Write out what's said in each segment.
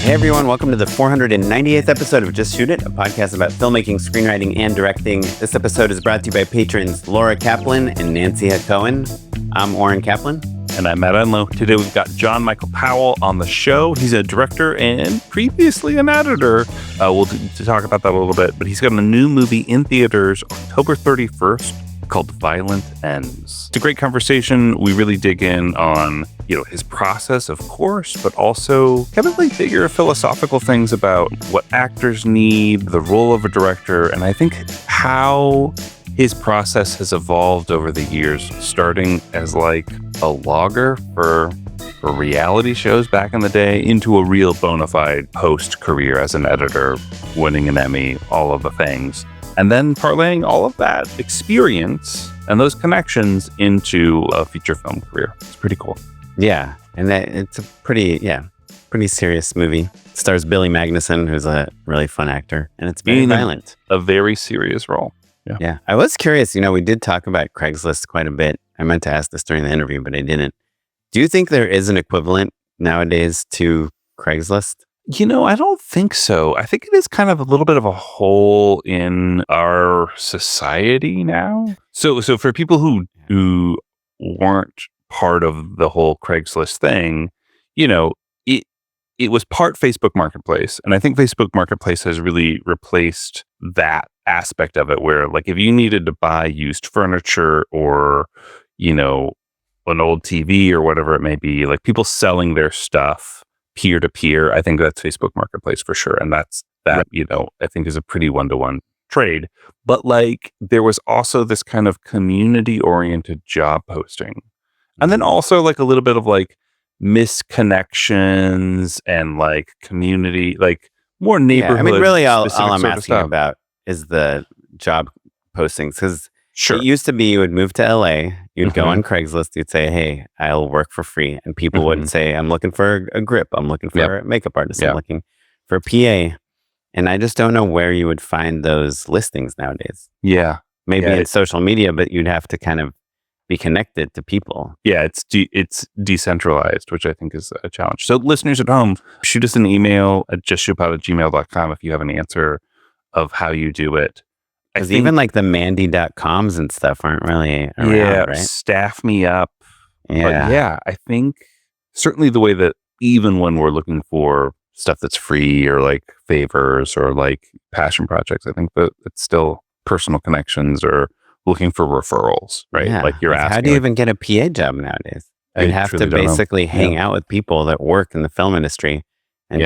Hey everyone, welcome to the 498th episode of Just Shoot It, a podcast about filmmaking, screenwriting, and directing. This episode is brought to you by patrons Laura Kaplan and Nancy Cohen. I'm Oren Kaplan. And I'm Matt Enlow. Today we've got John Michael Powell on the show. He's a director and previously an editor. We'll talk about that a little bit, but he's got a new movie in theaters October 31st called Violent Ends. It's a great conversation. We really dig in on, his process, of course, but also kind of like bigger philosophical things about what actors need, the role of a director, and I think how his process has evolved over the years, starting as like a logger for reality shows back in the day into a real bona fide post career as an editor, winning an Emmy, all of the things. And then parlaying all of that experience and those connections into a feature film career. It's pretty cool. Yeah, and it's a pretty serious movie. It stars Billy Magnuson, who's a really fun actor, and it's very violent. A very serious role. Yeah. I was curious, we did talk about Craigslist quite a bit. I meant to ask this during the interview, but I didn't. Do you think there is an equivalent nowadays to Craigslist? I don't think so. I think it is kind of a little bit of a hole in our society now. So for people who weren't part of the whole Craigslist thing, it was part Facebook Marketplace. And I think Facebook Marketplace has really replaced that aspect of it where, like, if you needed to buy used furniture or, an old TV or whatever it may be, like people selling their stuff peer to peer, I think that's Facebook Marketplace for sure. And that, I think is a pretty one-to-one trade. But like there was also this kind of community oriented job posting. And then also like a little bit of like misconnections and like community, like more neighborhood. Yeah, I mean, really all I'm asking about is the job postings. Because sure, it used to be you would move to LA, you'd go on Craigslist, you'd say, hey, I'll work for free. And people would say, I'm looking for a grip, I'm looking for a makeup artist, I'm looking for a PA. And I just don't know where you would find those listings nowadays. Yeah. Maybe in social media, but you'd have to kind of be connected to people. Yeah, it's decentralized, which I think is a challenge. So listeners at home, shoot us an email at justshootpod@gmail.com if you have an answer of how you do it. Because even like the Mandy.coms and stuff aren't really around, right? Staff me up. Yeah. But I think certainly the way that even when we're looking for stuff that's free or like favors or like passion projects, I think that it's still personal connections or looking for referrals, right? Yeah. Like you're asking. How do you even get a PA job nowadays? You'd have to basically hang out with people that work in the film industry and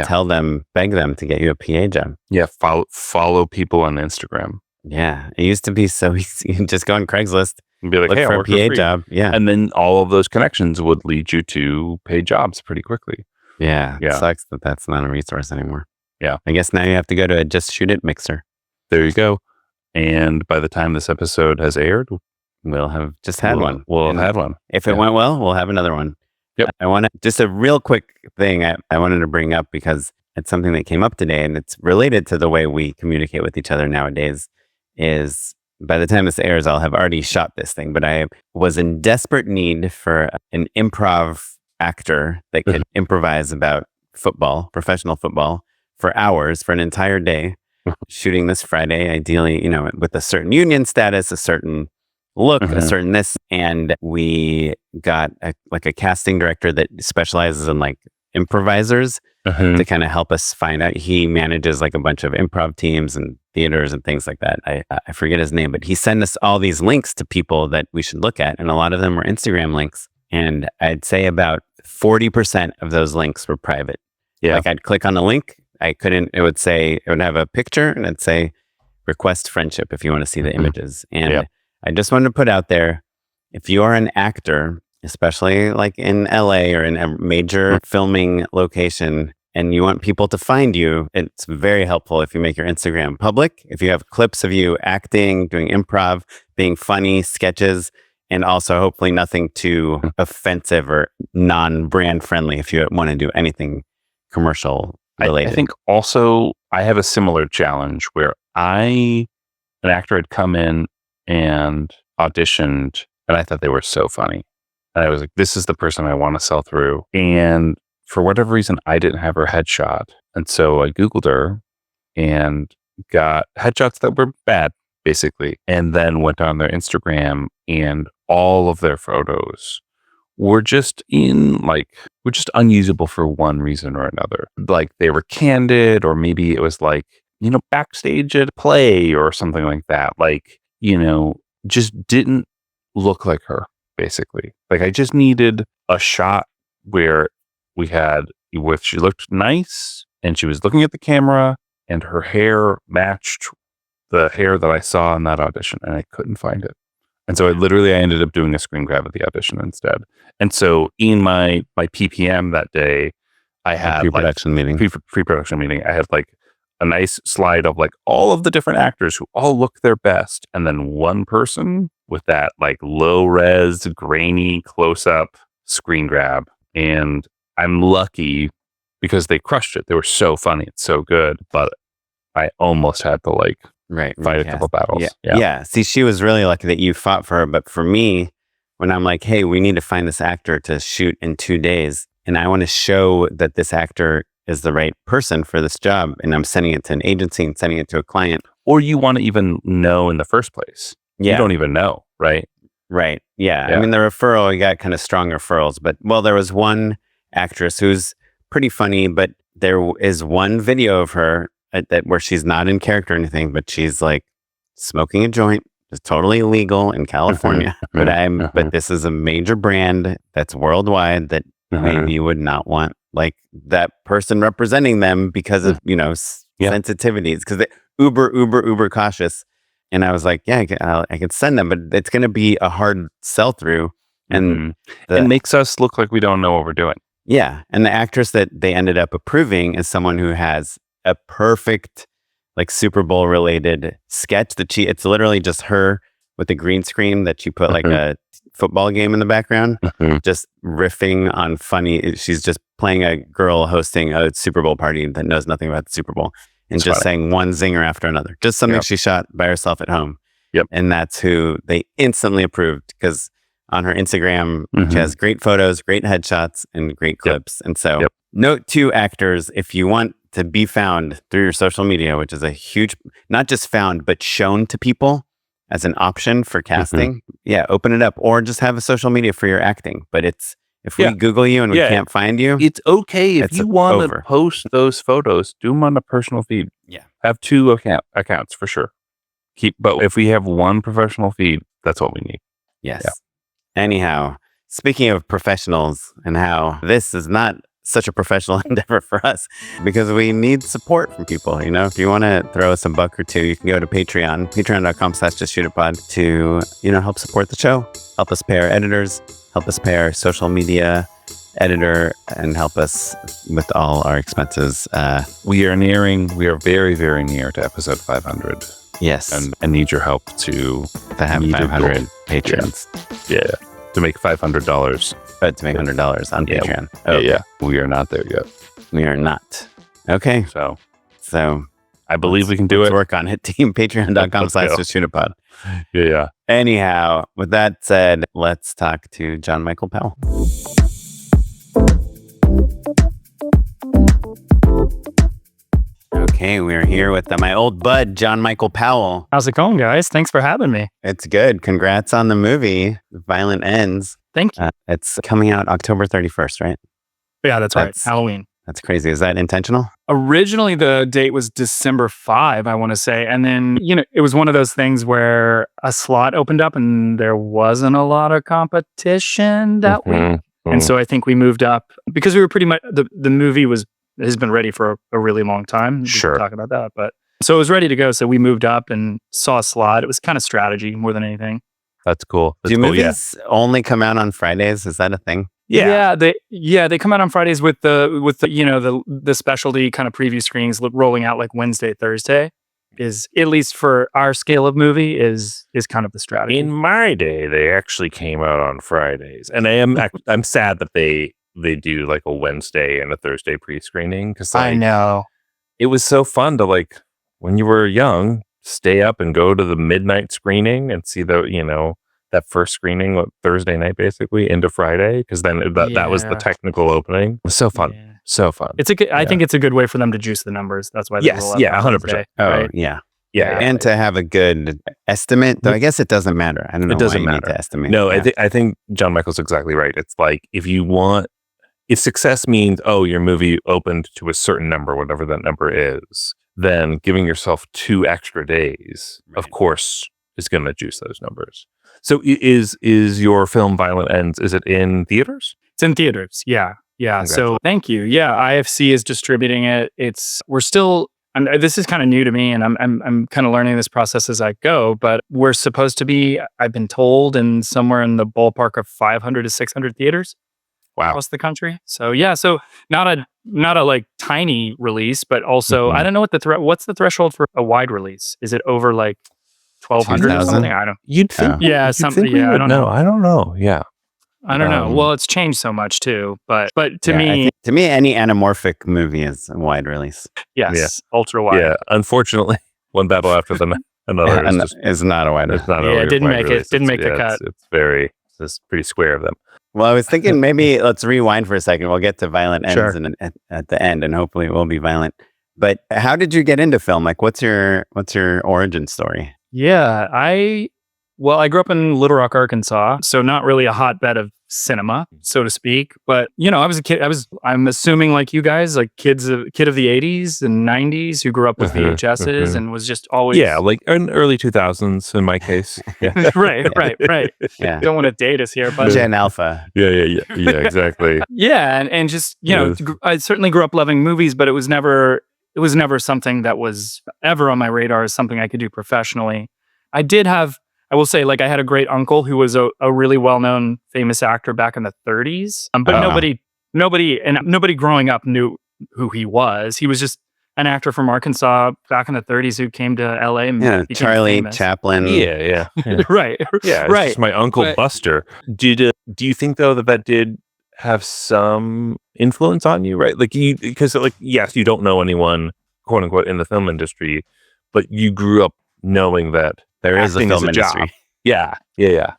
beg them to get you a PA job. Yeah, follow people on Instagram. Yeah, it used to be so easy. You just go on Craigslist and be like, look hey, for a PA job. Yeah. And then all of those connections would lead you to paid jobs pretty quickly. Yeah. It sucks that that's not a resource anymore. Yeah. I guess now you have to go to a Just Shoot It mixer. There you go. And by the time this episode has aired, we'll have just had one. We'll have had one. If it went well, we'll have another one. Yep. I want to, just a real quick thing I wanted to bring up because it's something that came up today and it's related to the way we communicate with each other nowadays. Is by the time this airs, I'll have already shot this thing, but I was in desperate need for an improv actor that could improvise about football, professional football, for hours, for an entire day, shooting this Friday, ideally, with a certain union status, a certain look, a certain this. And we got a casting director that specializes in like improvisers to kind of help us find out. He manages like a bunch of improv teams and theaters and things like that. I forget his name, but he sent us all these links to people that we should look at. And a lot of them were Instagram links. And I'd say about 40% of those links were private. Yeah. Like I'd click on the link. It would have a picture and it'd say request friendship if you want to see the images. And I just wanted to put out there, if you are an actor, especially like in LA or in a major filming location, and you want people to find you, it's very helpful if you make your Instagram public. If you have clips of you acting, doing improv, being funny, sketches, and also hopefully nothing too offensive or non-brand friendly if you want to do anything commercial related. I think also I have a similar challenge where an actor had come in and auditioned and I thought they were so funny. And I was like, this is the person I want to sell through. And for whatever reason, I didn't have her headshot. And so I Googled her and got headshots that were bad, basically. And then went on their Instagram, and all of their photos were just were just unusable for one reason or another. Like they were candid, or maybe it was like, backstage at a play or something like that. Like, just didn't look like her, basically. Like I just needed a shot where she looked nice and she was looking at the camera and her hair matched the hair that I saw in that audition, and I couldn't find it. And so I ended up doing a screen grab at the audition instead. And so in my PPM that day, I had pre-production meeting. Pre-production meeting. I had like a nice slide of like all of the different actors who all look their best, and then one person with that like low res, grainy close up screen grab. And I'm lucky because they crushed it. They were so funny. It's so good, but I almost had to fight a couple battles. Yeah. See, she was really lucky that you fought for her. But for me, when I'm like, hey, we need to find this actor to shoot in 2 days, and I want to show that this actor is the right person for this job, and I'm sending it to an agency and sending it to a client. Or you want to even know in the first place. Yeah. You don't even know, right? Right. Yeah. I mean, the referral, you got kind of strong referrals, but there was one actress who's pretty funny, but there is one video of her where she's not in character or anything, but she's like smoking a joint. It's totally illegal in California, but this is a major brand that's worldwide that maybe you would not want like that person representing them because of, sensitivities, because they're uber cautious. And I was like, yeah, I can send them, but it's going to be a hard sell through. And it makes us look like we don't know what we're doing. Yeah. And the actress that they ended up approving is someone who has a perfect, like Super Bowl related sketch it's literally just her with a green screen that she put like a football game in the background, just riffing on funny. She's just playing a girl hosting a Super Bowl party that knows nothing about the Super Bowl. And just saying one zinger after another. Just something she shot by herself at home. Yep. And that's who they instantly approved, because on her Instagram, she has great photos, great headshots, and great clips. And so note to actors, if you want to be found through your social media, which is a huge, not just found, but shown to people as an option for casting, open it up, or just have a social media for your acting. But if we Google you and we can't find you, it's okay. If you want to post those photos, do them on a personal feed. Yeah. Have 2 accounts for sure. But if we have one professional feed, that's what we need. Yes. Yeah. Anyhow, speaking of professionals and how this is not such a professional endeavor for us, because we need support from people. If you want to throw us a buck or two, you can go to patreon.com/justshootitpod to, help support the show, help us pay our editors, help us pay our social media editor, and help us with all our expenses. We are very, very near to episode 500. Yes. And I need your help to have 500 patrons. Yeah. To make $500. But to make $100 on Patreon. Yeah. We are not there yet. We are not. Okay. So I believe we can do it. Work on it. Team patreon.com/justshootitpod. Yeah. Anyhow, with that said, let's talk to John Michael Powell. Okay, we're here with my old bud, John Michael Powell. How's it going, guys? Thanks for having me. It's good. Congrats on the movie, Violent Ends. Thank you. It's coming out October 31st, right? Yeah, that's right. Halloween. That's crazy. Is that intentional? Originally, the date was December 5, I want to say. And then, it was one of those things where a slot opened up and there wasn't a lot of competition that week. And so I think we moved up because we were pretty much, the movie has been ready for a really long time. We can talk about that. But so it was ready to go. So we moved up and saw a slot. It was kind of strategy more than anything. That's cool. Do movies only come out on Fridays? Is that a thing? Yeah. They come out on Fridays with the specialty kind of preview screenings rolling out like Wednesday, Thursday. Is, at least for our scale of movie, is kind of the strategy. In my day, they actually came out on Fridays, and I'm sad that they do like a Wednesday and a Thursday pre-screening, because I know it was so fun to when you were young, stay up and go to the midnight screening and see the that first screening, Thursday night, basically into Friday, because then that was the technical opening. It was so fun. Yeah. So fun. It's a good, I think it's a good way for them to juice the numbers. That's why they roll out 100%. Right? Yeah. Yeah. And to have a good estimate, though I guess it doesn't matter. I don't know It doesn't why you matter. need to estimate. No, I think John Michael's exactly right. It's like if success means, your movie opened to a certain number, whatever that number is, then giving yourself 2 extra days, of course, is going to juice those numbers. So is your film Violent Ends, is it in theaters? It's in theaters. Yeah. Yeah. So thank you. Yeah. IFC is distributing it. We're still, and this is kind of new to me, and I'm kind of learning this process as I go, but we're supposed to be, I've been told, in somewhere in the ballpark of 500 to 600 theaters. Wow. Across the country. So yeah, so not a like tiny release, but also I don't know what's the threshold for a wide release? Is it over like 1,200 or something? I don't. You'd think. Yeah, something. Yeah, I don't know. I don't know. Yeah, I don't know. Well, it's changed so much too, but to me, any anamorphic movie is a wide release. Yes, ultra wide. Yeah, unfortunately, one battle after another is not a wide release. It didn't make it. Didn't make the cut. It's pretty square of them. Well, I was thinking maybe let's rewind for a second. We'll get to Violent Ends at the end, and hopefully it will be violent. But how did you get into film? Like, what's your origin story? Yeah, I grew up in Little Rock, Arkansas, so not really a hotbed of cinema, so to speak. But I was a kid. I'm assuming like you guys, like kid of the 80s and 90s who grew up with VHSs and was just always like in early 2000s in my case. Yeah. right. Yeah. Don't want to date us here, but Gen Alpha. Yeah, exactly. Yeah, and just I certainly grew up loving movies, but it was never something that was ever on my radar as something I could do professionally. I will say, like, I had a great uncle who was a really well-known, famous actor back in the 30s. But nobody growing up knew who he was. He was just an actor from Arkansas back in the 30s who came to LA and became Charlie famous. Chaplin. Yeah. Right. Yeah, it's right. just my uncle Buster. Do you think though that did have some influence on you, right? Like because yes, you don't know anyone, quote unquote, in the film industry, but you grew up knowing that there is a film industry. Yeah. Yeah,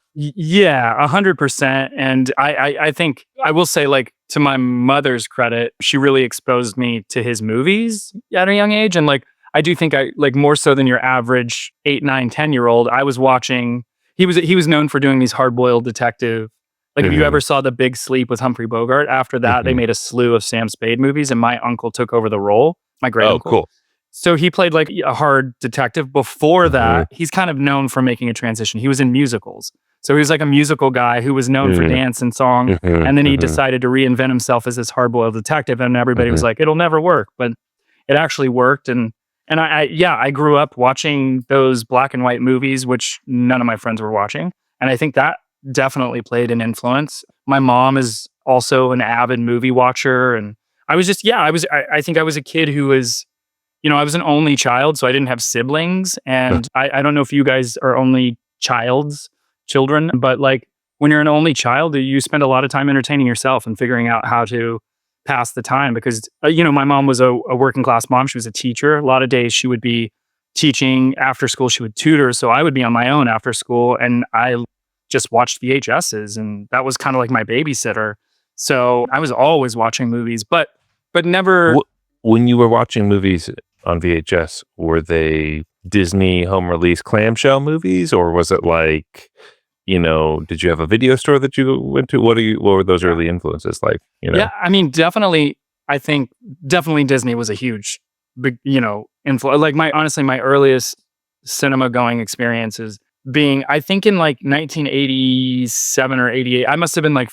100%. And I think I will say, like, to my mother's credit, she really exposed me to his movies at a young age. And like, I do think I like more so than your average 8, 9, 10-year-old. I was watching. He was known for doing these hard-boiled detective. Like, if you ever saw The Big Sleep with Humphrey Bogart, after that they made a slew of Sam Spade movies, and my uncle took over the role. My great uncle. Oh, cool. So he played like a hard detective. Before that, he's kind of known for making a transition. He was in musicals. So he was like a musical guy who was known for dance and song. And then he decided to reinvent himself as this hard-boiled detective. And everybody was like, it'll never work. But it actually worked. And I grew up watching those black and white movies, which none of my friends were watching. And I think that definitely played an influence. My mom is also an avid movie watcher. And I was just, I think I was a kid who was, I was an only child, so I didn't have siblings. And I don't know if you guys are only children, but like when you're an only child, you spend a lot of time entertaining yourself and figuring out how to pass the time. Because, my mom was a working class mom. She was a teacher. A lot of days she would be teaching. After school, she would tutor. So I would be on my own after school, and I just watched VHSs, and that was kind of like my babysitter. So I was always watching movies, but never. When you were watching movies on VHS, were they Disney home release clamshell movies, or was it like, did you have a video store that you went to? What were those early influences like? Yeah, I mean, definitely. I think definitely Disney was a huge, big, influence. Like my earliest cinema going experiences being, I think in like 1987 or 88. I must have been like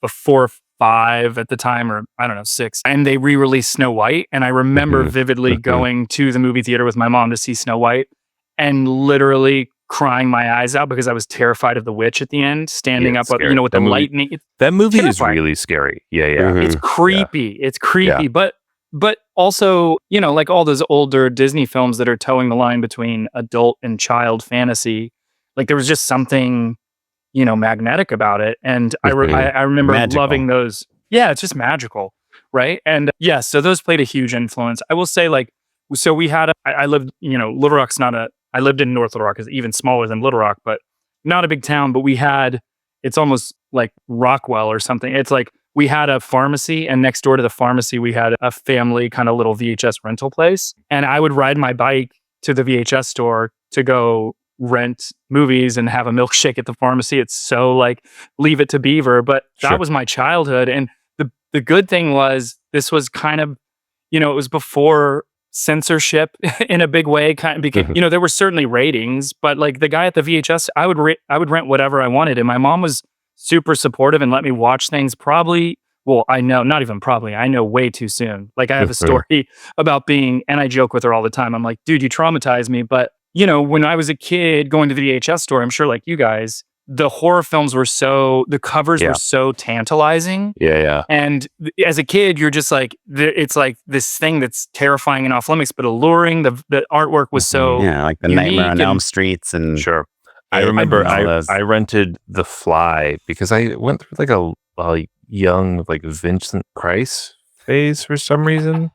4 or 5 at the time, or I don't know, 6. And they re-released Snow White. And I remember vividly going to the movie theater with my mom to see Snow White and literally crying my eyes out because I was terrified of the witch at the end, standing up, scary. With the lightning. That movie terrifying. Is really scary. Yeah. It's creepy. Yeah. It's creepy. Yeah. But also, like all those older Disney films that are towing the line between adult and child fantasy, like there was just something, magnetic about it. And I remember magical. Loving those. Yeah, it's just magical. Right. And yeah, so those played a huge influence. I will say, like, so we had, I lived, Little Rock's I lived in North Little Rock, is even smaller than Little Rock, but not a big town, but it's almost like Rockwell or something. It's like we had a pharmacy, and next door to the pharmacy, we had a family kind of little VHS rental place. And I would ride my bike to the VHS store to go rent movies and have a milkshake at the pharmacy. It's so like Leave It to Beaver, but that was my childhood. And the good thing was this was kind of, it was before censorship in a big way, kind of, because there were certainly ratings, but like the guy at the VHS, I would rent whatever I wanted, and my mom was super supportive and let me watch things. I know way too soon. Like I have a story about and I joke with her all the time. I'm like, dude, you traumatized me. But when I was a kid going to the VHS store, I'm sure like you guys, the horror films the covers were so tantalizing. Yeah. And as a kid, you're just like, it's like this thing that's terrifying and off limits, but alluring. The artwork was so like the Nightmare on Elm Streets and sure. I remember I rented The Fly because I went through like a young like Vincent Price phase for some reason.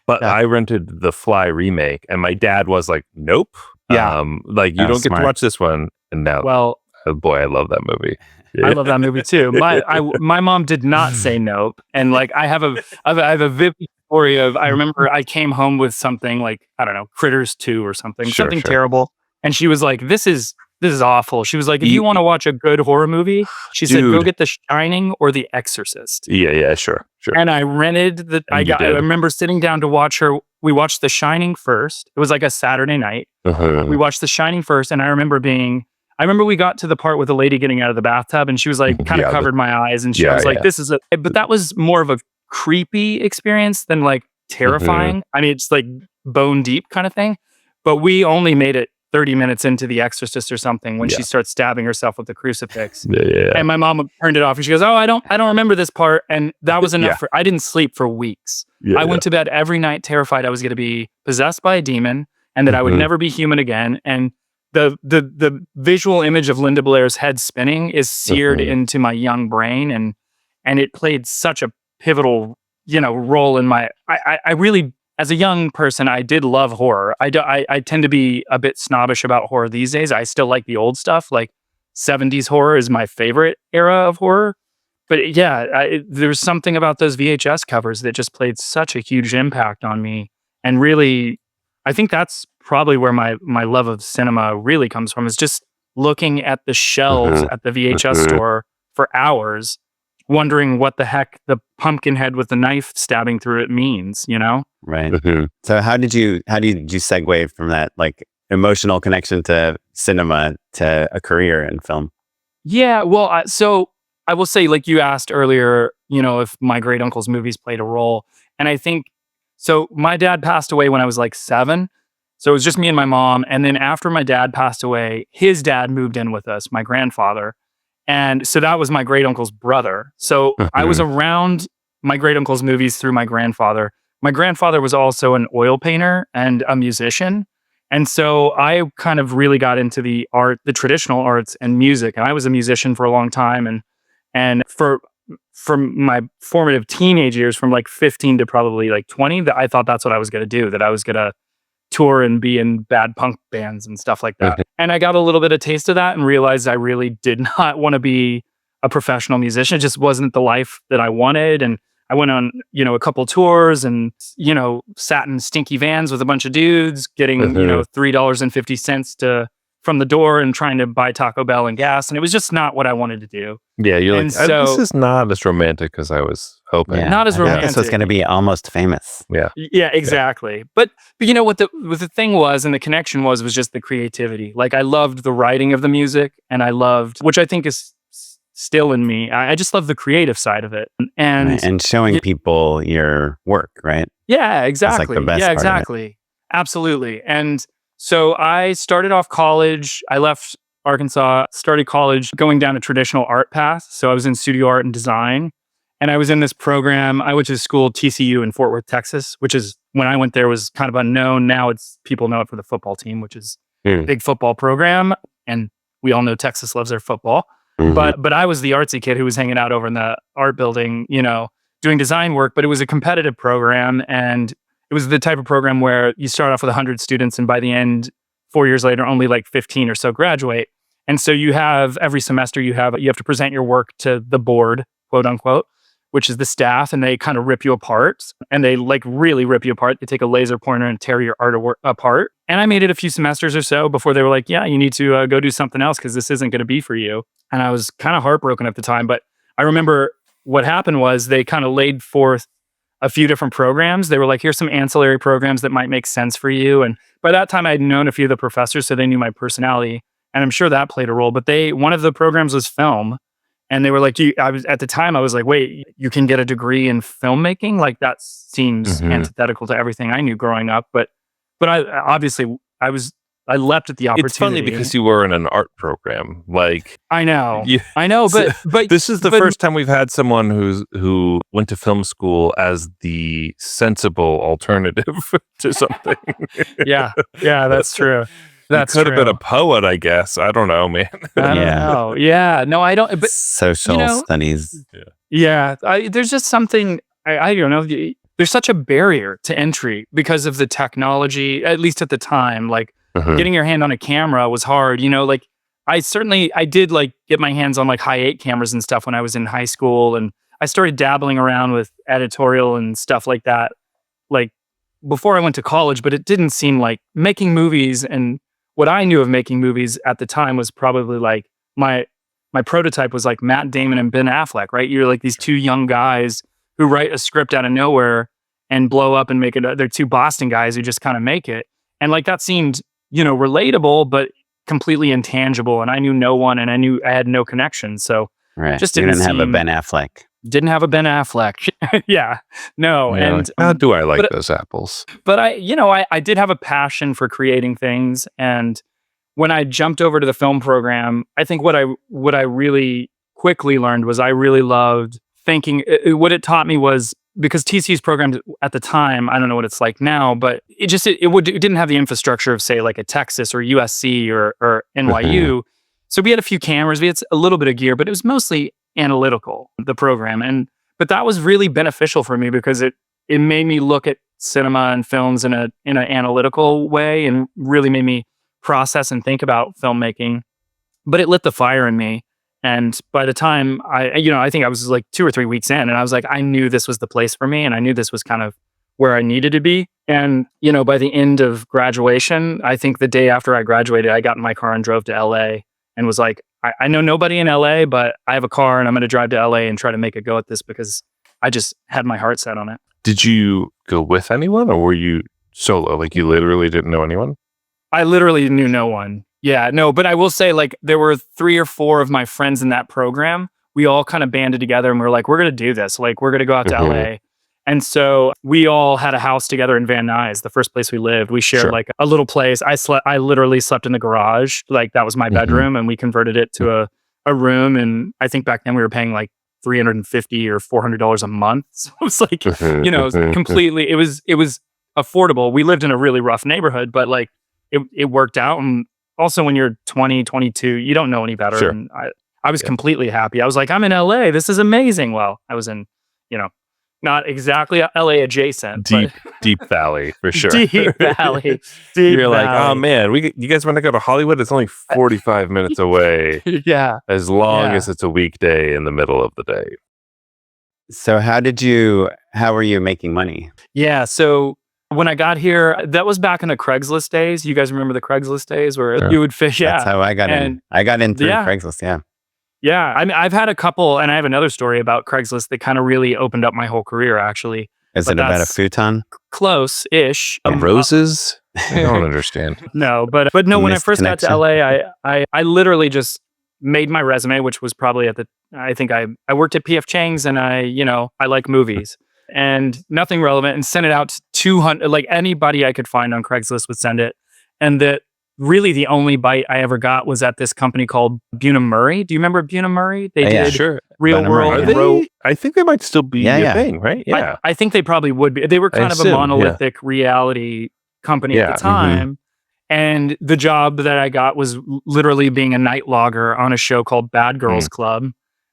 But I rented The Fly remake, and my dad was like, "Nope, like you don't get to watch this one." And now, oh boy, I love that movie. Yeah. I love that movie too. My mom did not say nope, and like I have a vivid story of I remember I came home with something like I don't know Critters 2 or something terrible, and she was like, "This is awful." She was like, "If you want to watch a good horror movie," she said, "go get The Shining or The Exorcist." Yeah, sure. And I rented I remember sitting down to watch her. We watched The Shining first. It was like a Saturday night. We watched The Shining first, and I remember we got to the part with the lady getting out of the bathtub, and she was like, kind of covered my eyes, and she was like, but that was more of a creepy experience than like terrifying. I mean, it's like bone deep kind of thing, but we only made it 30 minutes into The Exorcist or something when she starts stabbing herself with the crucifix. And my mom turned it off and she goes, "Oh, I don't remember this part." And that was enough I didn't sleep for weeks. I went to bed every night terrified I was going to be possessed by a demon and that I would never be human again. And the visual image of Linda Blair's head spinning is seared into my young brain, and it played such a pivotal, role in my I really, as a young person, I did love horror. I tend to be a bit snobbish about horror these days. I still like the old stuff. Like 70s horror is my favorite era of horror. But there's something about those VHS covers that just played such a huge impact on me. And really, I think that's probably where my love of cinema really comes from, is just looking at the shelves at the VHS store for hours, wondering what the heck the pumpkin head with the knife stabbing through it means, Right. So how did you segue from that like emotional connection to cinema to a career in film? Yeah, well, so I will say, like you asked earlier, if my great uncle's movies played a role, and I think so. My dad passed away when I was like 7, so it was just me and my mom. And then after my dad passed away, his dad moved in with us, my grandfather, and so that was my great uncle's brother. So I was around my great uncle's movies through my grandfather. My grandfather was also an oil painter and a musician. And so I kind of really got into the traditional arts and music. And I was a musician for a long time. And from my formative teenage years, from like 15 to probably like 20, I thought that's what I was going to do, that I was going to tour and be in bad punk bands and stuff like that. And I got a little bit of taste of that and realized I really did not want to be a professional musician. It just wasn't the life that I wanted. And I went on, a couple tours and, sat in stinky vans with a bunch of dudes getting, $3.50 from the door and trying to buy Taco Bell and gas. And it was just not what I wanted to do. Yeah, you're like, this is not as romantic as I was hoping. Yeah, not as romantic. This was going to be Almost Famous. Yeah, exactly. Yeah. But what the thing was, and the connection was just the creativity. Like I loved the writing of the music, and I loved, which I think is still in me. I just love the creative side of it, and showing people your work, right? Yeah, exactly. That's like the best part exactly. Absolutely. And so I started off college. I left Arkansas, started college going down a traditional art path. So I was in studio art and design. And I was in this program. I went to school, TCU in Fort Worth, Texas, which is, when I went there, was kind of unknown. Now people know it for the football team, which is a big football program. And we all know Texas loves their football. But I was the artsy kid who was hanging out over in the art building, doing design work. But it was a competitive program. And it was the type of program where you start off with 100 students, and by the end, 4 years later, only like 15 or so graduate. And so you have every semester you have to present your work to the board, quote unquote, which is the staff, and they kind of rip you apart, and they like really rip you apart. They take a laser pointer and tear your art apart. And I made it a few semesters or so before they were like, yeah, you need to go do something else because this isn't going to be for you. And I was kind of heartbroken at the time. But I remember what happened was they kind of laid forth a few different programs. They were like, here's some ancillary programs that might make sense for you. And by that time, I'd known a few of the professors, so they knew my personality. And I'm sure that played a role. But one of the programs was film. And they were like, at the time, I was like, wait, you can get a degree in filmmaking? Like, that seems antithetical to everything I knew growing up. But I obviously, I leapt at the opportunity. It's funny because you were in an art program. Like, I know, but this is the first time we've had someone who went to film school as the sensible alternative to something. yeah, that's true. That's could have been a poet, I guess. I don't know, man. I don't know. Yeah, no, I don't. But social studies. Yeah, there's just something. I don't know. There's such a barrier to entry because of the technology. At least at the time, like getting your hand on a camera was hard. Like I did like get my hands on like high 8 cameras and stuff when I was in high school, and I started dabbling around with editorial and stuff like that, like before I went to college. But it didn't seem like making movies, and what I knew of making movies at the time was probably like my prototype was like Matt Damon and Ben Affleck, right? You're like these two young guys who write a script out of nowhere and blow up and make it. They're two Boston guys who just kind of make it. And like that seemed, relatable, but completely intangible. And I knew no one, and I had no connection. So just didn't have a Ben Affleck. Didn't have a Ben Affleck. Yeah, no. Yeah, and how do I like those apples? But I did have a passion for creating things. And when I jumped over to the film program, I think what I really quickly learned was I really loved thinking. What it taught me was, because TCU's programs at the time, I don't know what it's like now, but it didn't have the infrastructure of, say, like a Texas or USC or NYU. So we had a few cameras, we had a little bit of gear, but it was mostly analytical, the program. But that was really beneficial for me because it made me look at cinema and films in an analytical way, and really made me process and think about filmmaking. But it lit the fire in me. And by the time I think I was like 2 or 3 weeks in, and I was like, I knew this was the place for me, and I knew this was kind of where I needed to be. And, by the end of graduation, I think the day after I graduated, I got in my car and drove to LA and was like, I know nobody in LA, but I have a car and I'm going to drive to LA and try to make a go at this, because I just had my heart set on it. Did you go with anyone, or were you solo? Like, you literally didn't know anyone? I literally knew no one. Yeah, no, but I will say, like, there were 3 or 4 of my friends in that program. We all kind of banded together and we were like, we're going to do this. Like, we're going to go out to LA. And so we all had a house together in Van Nuys, the first place we lived. We shared like a little place. I literally slept in the garage. Like, that was my bedroom, and we converted it to a room. And I think back then we were paying like $350 or $400 a month. So it was like, it was completely, it was affordable. We lived in a really rough neighborhood, but like it worked out. And also, when you're 20, 22, you don't know any better. Sure. And I was completely happy. I was like, I'm in LA. This is amazing. Well, I was in, not exactly LA adjacent. Deep Valley, for sure. Deep Valley. You're like, oh man, you guys want to go to Hollywood? It's only 45 minutes away. Yeah. As long as it's a weekday in the middle of the day. So how were you making money? Yeah. So when I got here, that was back in the Craigslist days. You guys remember the Craigslist days where you would fish? Yeah. That's how I got in. I got in through Craigslist. Yeah. Yeah, I mean, I've had a couple, and I have another story about Craigslist that kind of really opened up my whole career, actually. Is it about a futon? Close-ish. Roses? I don't understand. No, but no, when I first got to LA, I literally just made my resume, which was probably I think I worked at P.F. Chang's, and I like movies, and nothing relevant, and sent it out to 200, like anybody I could find on Craigslist would send it. And that really the only bite I ever got was at this company called Bunim-Murray. Do you remember Bunim-Murray? They did Real World. I think they might still be a thing, right? Yeah. I think they probably would be. They were kind of a monolithic reality company at the time. And the job that I got was literally being a night logger on a show called Bad Girls Club.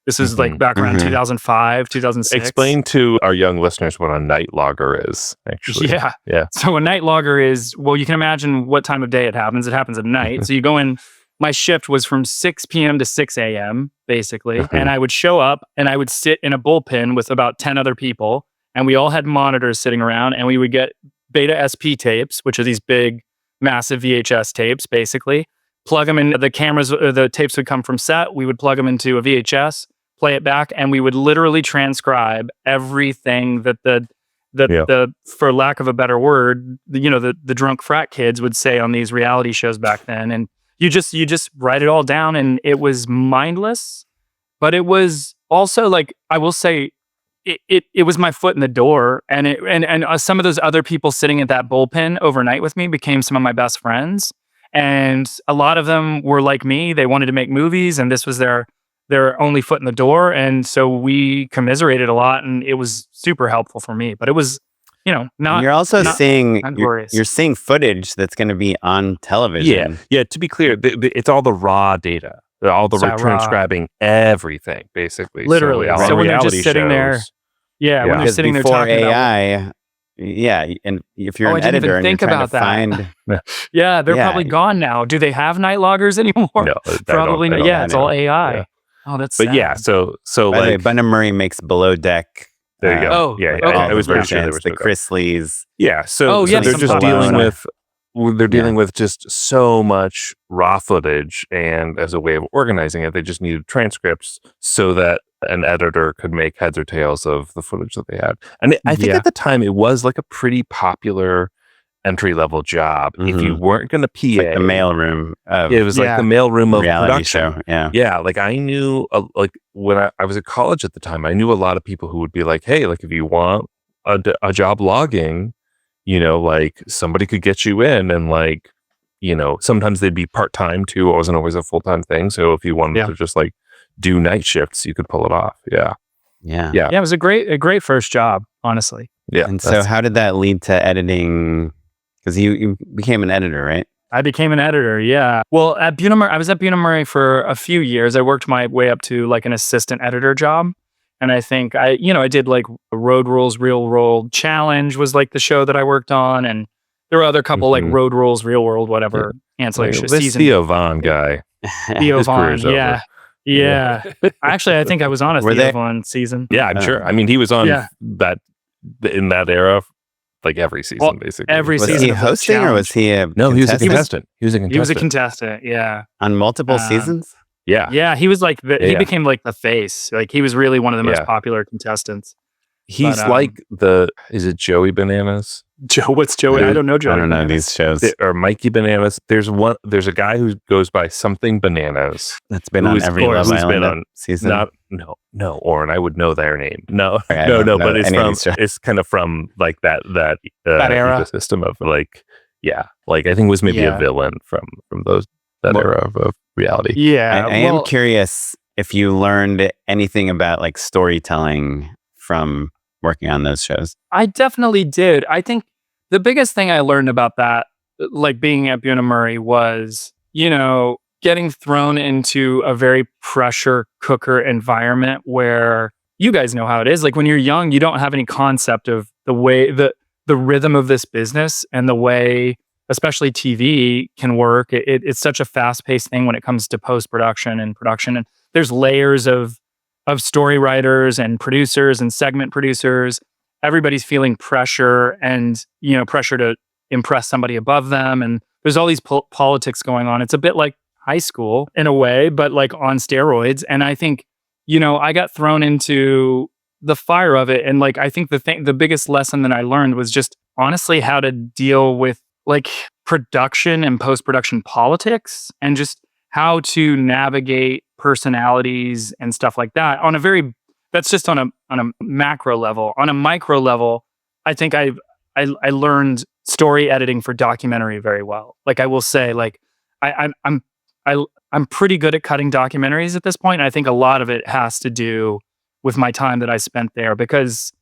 This is like back around 2005, 2006. Explain to our young listeners what a night logger is, actually. Yeah. So a night logger is, well, you can imagine what time of day it happens. It happens at night. So you go in my shift was from 6 p.m. to 6 a.m. basically. And I would show up and I would sit in a bullpen with about 10 other people. And we all had monitors sitting around, and we would get Beta SP tapes, which are these big, massive VHS tapes, basically. Plug them in. The cameras, or the tapes would come from set. We would plug them into a VHS, play it back, and we would literally transcribe everything that the for lack of a better word, the drunk frat kids would say on these reality shows back then. And you just write it all down, and it was mindless, but it was also, like, I will say, it was my foot in the door, and some of those other people sitting at that bullpen overnight with me became some of my best friends. And a lot of them were like me. They wanted to make movies, and this was their only foot in the door. And so we commiserated a lot, and it was super helpful for me. But it was, not. You're also seeing glorious. You're seeing footage that's going to be on television. Yeah. To be clear, it's all the raw data, all the transcribing everything, basically. Literally. So when they're just sitting there, when they're sitting there talking AI. And if you're an editor and you're trying to find... they're probably gone now. Do they have night loggers anymore? No, probably not. Yeah, it's all AI. Yeah. Oh, that's sad. But yeah, so by the way, Bunim-Murray makes Below Deck. There you go. I was very sure there was the Chrisleys. Yeah, so they're just dealing with just so much raw footage, and as a way of organizing it, they just needed transcripts so that an editor could make heads or tails of the footage that they had. And I think at the time it was like a pretty popular entry-level job. If you weren't going to PA, like the mailroom. It was like the mailroom of reality production. Show. Yeah. Like I knew, like when I was at college at the time, I knew a lot of people who would be like, "Hey, like if you want a job logging, like somebody could get you in," and like, sometimes they'd be part-time too. It wasn't always a full-time thing. So if you wanted to just like do night shifts, you could pull it off. Yeah. It was a great first job, honestly. Yeah. And so how did that lead to editing? Because you became an editor, right? I became an editor, yeah. Well, I was at Bunim-Murray for a few years. I worked my way up to like an assistant editor job. And I think I did like Road Rules, Real World Challenge was like the show that I worked on. And there were other couple like Road Rules, Real World, whatever ancillary shows. This Theo Vaughn guy. Theo Vaughn, yeah. Yeah. Actually, I think I was on a Theo Vaughn season. Yeah, I'm sure. I mean, he was on that in that era, like every season, basically. Every season. Was he hosting or was he a No, he was a contestant. He was a contestant, yeah. On multiple seasons? Yeah. Yeah, he was like, he became like the face. Like he was really one of the most popular contestants. He's like is it Joey Bananas? What's Joey? I don't know Joey. I don't know these shows. Or Mikey Bananas. There's a guy who goes by something Bananas. That's been on every Love Island season. No, Oren, I would know their name. No, but it's kind of from like that era ecosystem of like, like I think it was maybe a villain from that era of reality. Yeah. I am curious if you learned anything about like storytelling from working on those shows. I definitely did. I think the biggest thing I learned about that, like being at Bunim-Murray, was, getting thrown into a very pressure cooker environment where you guys know how it is. Like when you're young, you don't have any concept of the way the rhythm of this business and the way, especially TV, can work. It's such a fast-paced thing when it comes to post-production and production. And there's layers of story writers and producers and segment producers. Everybody's feeling pressure and, pressure to impress somebody above them. And there's all these politics going on. It's a bit like high school in a way, but like on steroids. And I think, I got thrown into the fire of it. And like, I think the biggest lesson that I learned was just honestly how to deal with like production and post-production politics and just how to navigate personalities and stuff like that that's just on a macro level. On a micro level, I think I learned story editing for documentary very well. Like I will say, like I'm pretty good at cutting documentaries at this point. And I think a lot of it has to do with my time that I spent there, because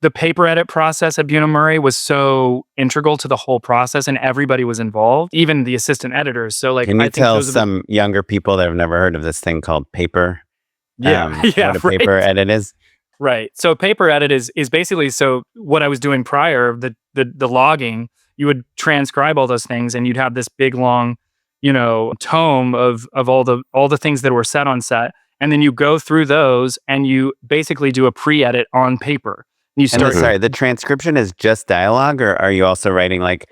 the paper edit process at Bunim-Murray was so integral to the whole process, and everybody was involved, even the assistant editors. So, like, can you tell some younger people that have never heard of this thing called paper? What a paper edit is? Right. So, paper edit is basically what I was doing prior, the logging. You would transcribe all those things, and you'd have this big long, tome of all the things that were said on set. And then you go through those and you basically do a pre-edit on paper. You start. Sorry, the transcription is just dialogue, or are you also writing like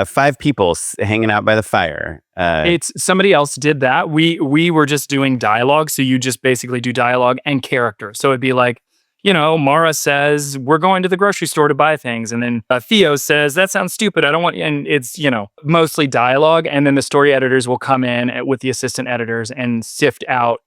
5 people hanging out by the fire? It's somebody else did that. We were just doing dialogue. So you just basically do dialogue and character. So it'd be like, Mara says, we're going to the grocery store to buy things. And then Theo says, that sounds stupid. I don't want, and it's, mostly dialogue. And then the story editors will come in with the assistant editors and sift out,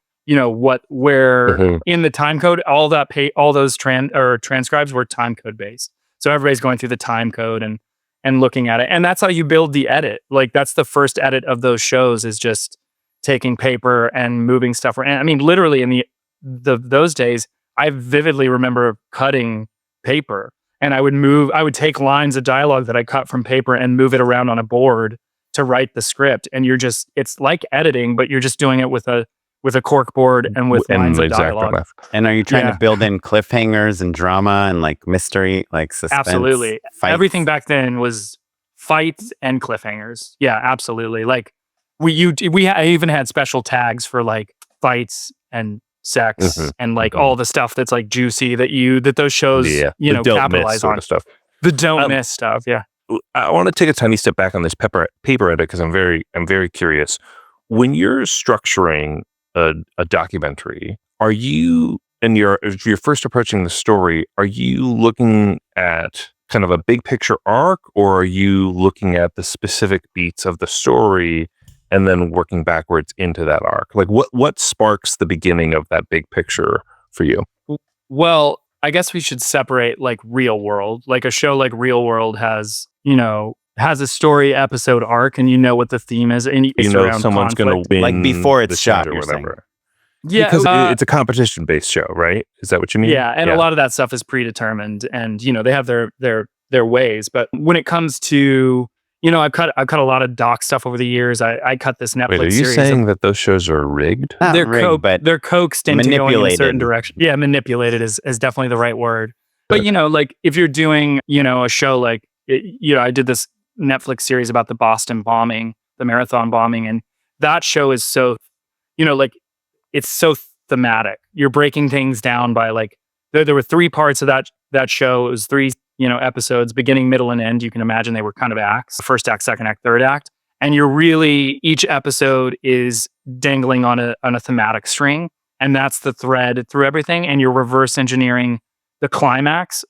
where in the time code, all those transcribes were time code based. So everybody's going through the time code and looking at it. And that's how you build the edit. Like that's the first edit of those shows is just taking paper and moving stuff around. I mean, literally in those days, I vividly remember cutting paper and I would take lines of dialogue that I cut from paper and move it around on a board to write the script. And it's like editing, but you're just doing it with a corkboard and with lines of dialogue. And are you trying to build in cliffhangers and drama and like mystery, like suspense? Absolutely. Fights? Everything back then was fights and cliffhangers. Yeah, absolutely. Like I even had special tags for like fights and sex and like all the stuff that's like juicy that those shows capitalize on stuff. The don't miss stuff. Yeah. I want to take a tiny step back on this paper edit because I'm very curious. When you're structuring a documentary, are you if you're first approaching the story, are you looking at kind of a big picture arc, or are you looking at the specific beats of the story and then working backwards into that arc? Like what sparks the beginning of that big picture for you? Well, I guess we should separate like Real World. Like a show like Real World has a story episode arc, and what the theme is, and someone's going to win, like before it's shot or whatever. Yeah, because it's a competition-based show, right? Is that what you mean? Yeah, and a lot of that stuff is predetermined, and they have their ways. But when it comes to I've cut a lot of doc stuff over the years. I cut this Netflix series. Are you saying that those shows are rigged? They're rigged, but they're coaxed into going in a certain direction. Yeah, manipulated is definitely the right word. But like if you're doing a show like I did this Netflix series about the Boston bombing, the marathon bombing, and that show is so it's so thematic. You're breaking things down by like there were 3 parts of that show. It was 3 episodes, beginning, middle, and end. You can imagine they were kind of acts: first act, second act, third act. And each episode is dangling on a thematic string, and that's the thread through everything. And you're reverse engineering the climax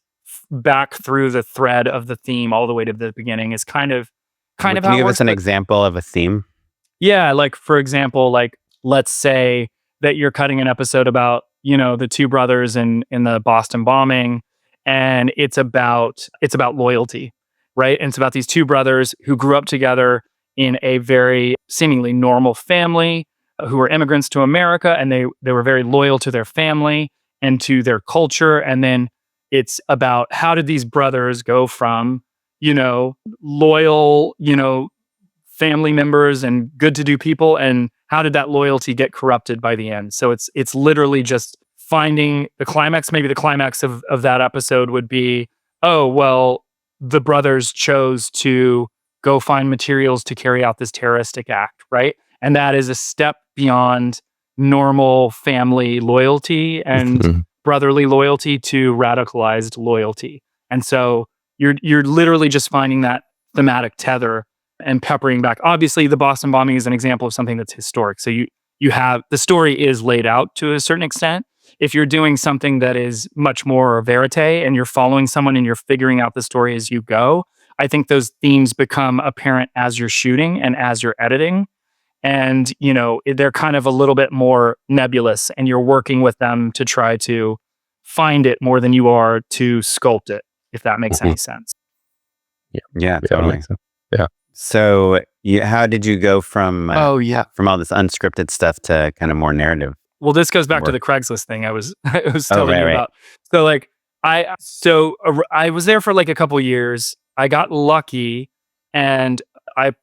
back through the thread of the theme all the way to the beginning. Is kind of how it works. Can you give us an example of a theme? Yeah, like for example, like let's say that you're cutting an episode about the 2 brothers in the Boston bombing, and it's about loyalty, right? And it's about these 2 brothers who grew up together in a very seemingly normal family, who were immigrants to America, and they were very loyal to their family and to their culture. And then it's about how did these brothers go from loyal family members and good to do people, and how did that loyalty get corrupted by the end? So it's literally just finding the climax. Maybe the climax of that episode would be, oh, well, the brothers chose to go find materials to carry out this terroristic act, right? And that is a step beyond normal family loyalty and brotherly loyalty to radicalized loyalty. And so you're literally just finding that thematic tether and peppering back. Obviously, the Boston bombing is an example of something that's historic. So you have the story is laid out to a certain extent. If you're doing something that is much more verite and you're following someone and you're figuring out the story as you go, I think those themes become apparent as you're shooting and as you're editing. And, they're kind of a little bit more nebulous, and you're working with them to try to find it more than you are to sculpt it, if that makes any sense. Yeah, totally. Yeah. So how did you go from from all this unscripted stuff to kind of more narrative? Well, this goes back to the Craigslist thing I was telling you about. So like I was there for like a couple years. I got lucky and I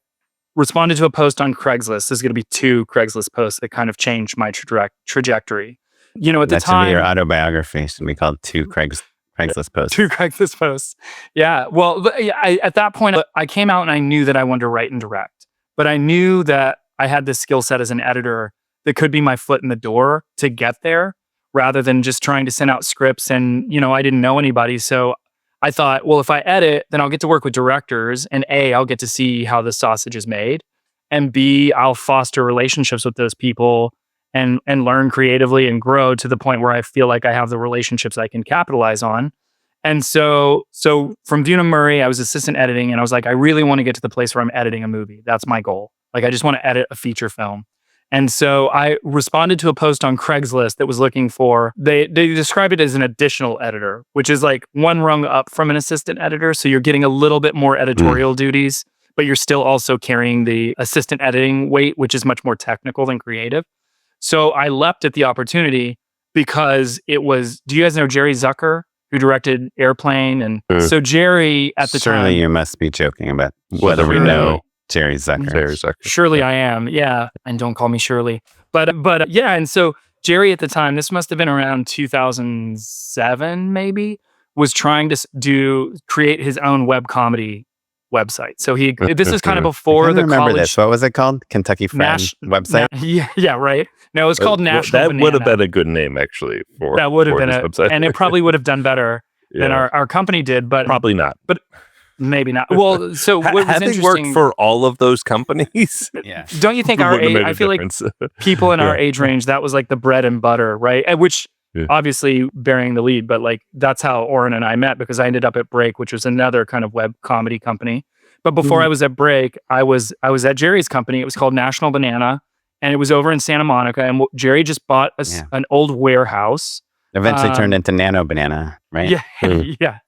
responded to a post on Craigslist. There's going to be 2 Craigslist posts that kind of changed my trajectory. At the time, that should be your autobiography. Should be called 2 Craigslist posts. 2 Craigslist posts. Yeah. Well, at that point, I came out and I knew that I wanted to write and direct, but I knew that I had this skill set as an editor that could be my foot in the door to get there rather than just trying to send out scripts. And, I didn't know anybody. So I thought, well, if I edit, then I'll get to work with directors, and A, I'll get to see how the sausage is made, and B, I'll foster relationships with those people and learn creatively and grow to the point where I feel like I have the relationships I can capitalize on. And so from Bunim-Murray, I was assistant editing, and I was like, I really want to get to the place where I'm editing a movie. That's my goal. Like, I just want to edit a feature film. And so I responded to a post on Craigslist that was looking for, they described it as an additional editor, which is like one rung up from an assistant editor. So you're getting a little bit more editorial duties, but you're still also carrying the assistant editing weight, which is much more technical than creative. So I leapt at the opportunity because it was, do you guys know Jerry Zucker, who directed Airplane? And so Jerry at the time. Surely you must be joking about whether we know Jerry Zucker. Jerry Zucker. Surely I am. Yeah. And don't call me Shirley. But yeah. And so Jerry at the time, this must have been around 2007, maybe, was trying to create his own web comedy website. So this is kind of before the remember college. This. What was it called? Kentucky Friend website? Yeah, right. No, it was called National That Banana. would have been a good name, actually. That would have been this website. and it probably would have done better than our company did, but probably not. But maybe not. Well, so what was having interesting, worked for all of those companies, Yeah. don't you think our age, I feel like people in our age range, that was like the bread and butter, right? And which obviously bearing the lead, but like that's how Oren and I met, because I ended up at Break, which was another kind of web comedy company. But before I was at Break, I was at Jerry's company. It was called National Banana, and it was over in Santa Monica. And Jerry just bought an old warehouse. Eventually turned into Nano Banana, right? Yeah.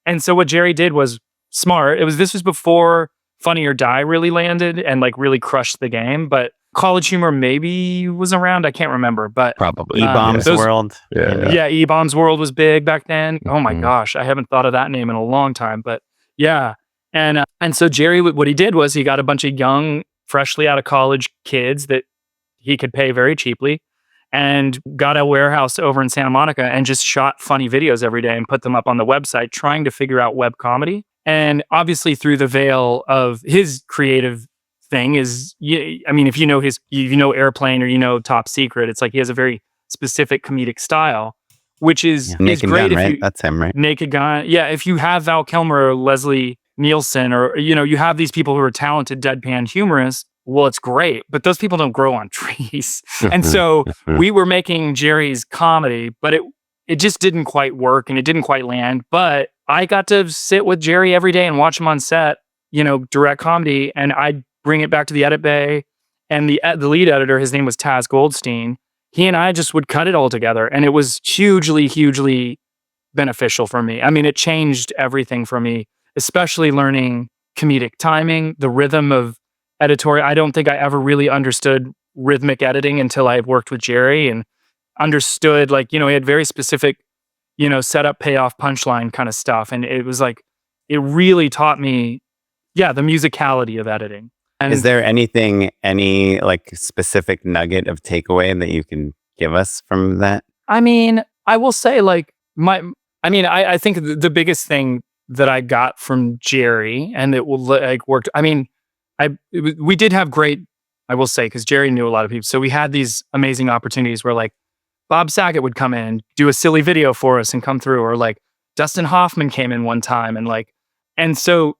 And so what Jerry did was smart. This was before Funny or Die really landed and like really crushed the game. But College Humor maybe was around. I can't remember, but probably E-Bombs World. Yeah, E-Bombs World was big back then. Oh my gosh, I haven't thought of that name in a long time. But yeah, and so Jerry, what he did was he got a bunch of young, freshly out of college kids that he could pay very cheaply, and got a warehouse over in Santa Monica and just shot funny videos every day and put them up on the website, trying to figure out web comedy. And obviously through the veil of his creative thing is, I mean, if you know Airplane or Top Secret, it's like he has a very specific comedic style, which is Naked great. Gun, right? That's him, right? Naked Gun. Yeah, if you have Val Kilmer or Leslie Nielsen, or you have these people who are talented deadpan humorists, well, it's great, but those people don't grow on trees. And so we were making Jerry's comedy, but it just didn't quite work and it didn't quite land. But I got to sit with Jerry every day and watch him on set, direct comedy, and I'd bring it back to the edit bay. And the lead editor, his name was Taz Goldstein. He and I just would cut it all together, and it was hugely, hugely beneficial for me. I mean, it changed everything for me, especially learning comedic timing, the rhythm of editorial. I don't think I ever really understood rhythmic editing until I worked with Jerry and understood, like, he had very specific, setup, payoff, punchline kind of stuff. And it was like, it really taught me, the musicality of editing. And is there any like specific nugget of takeaway that you can give us from that? I mean, I will say like I think the biggest thing that I got from Jerry, and it will like worked. I mean, we did have great, I will say, because Jerry knew a lot of people. So we had these amazing opportunities where like Bob Saget would come in, do a silly video for us and come through, or like Dustin Hoffman came in one time and so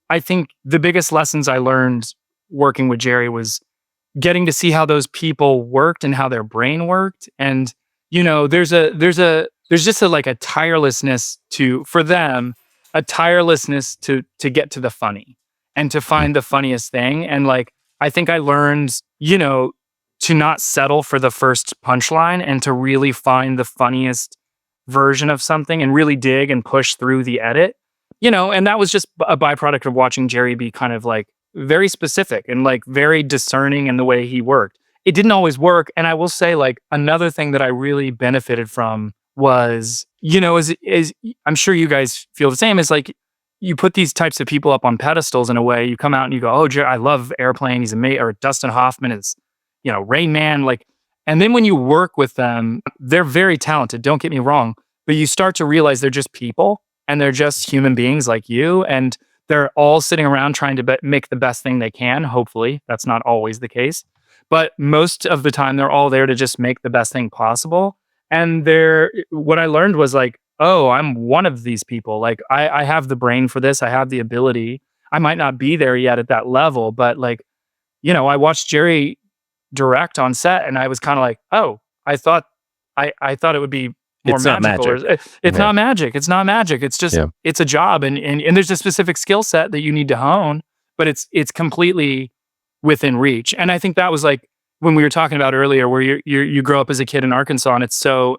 I think the biggest lessons I learned working with Jerry was getting to see how those people worked and how their brain worked. And, there's just a tirelessness for them, a tirelessness to get to the funny and to find the funniest thing. And like, I think I learned, to not settle for the first punchline and to really find the funniest version of something and really dig and push through the edit, and that was just a byproduct of watching Jerry be kind of like very specific and like very discerning in the way he worked. It didn't always work. And I will say, like, another thing that I really benefited from was, is I'm sure you guys feel the same, is like, you put these types of people up on pedestals in a way. You come out and you go, oh, Jerry, I love Airplane. He's amazing. Or Dustin Hoffman is, Rain Man. Like, and then when you work with them, they're very talented. Don't get me wrong, but you start to realize they're just people and they're just human beings like you. And they're all sitting around trying to make the best thing they can. Hopefully, that's not always the case. But most of the time, they're all there to just make the best thing possible. And what I learned was like, oh, I'm one of these people. Like, I have the brain for this. I have the ability. I might not be there yet at that level, but like, I watched Jerry direct on set, and I was kind of like, oh, I thought it would be more magical. It's not magic. It's not magic. It's just it's a job, and there's a specific skill set that you need to hone, but it's completely within reach. And I think that was like when we were talking about earlier, where you grow up as a kid in Arkansas, and it's so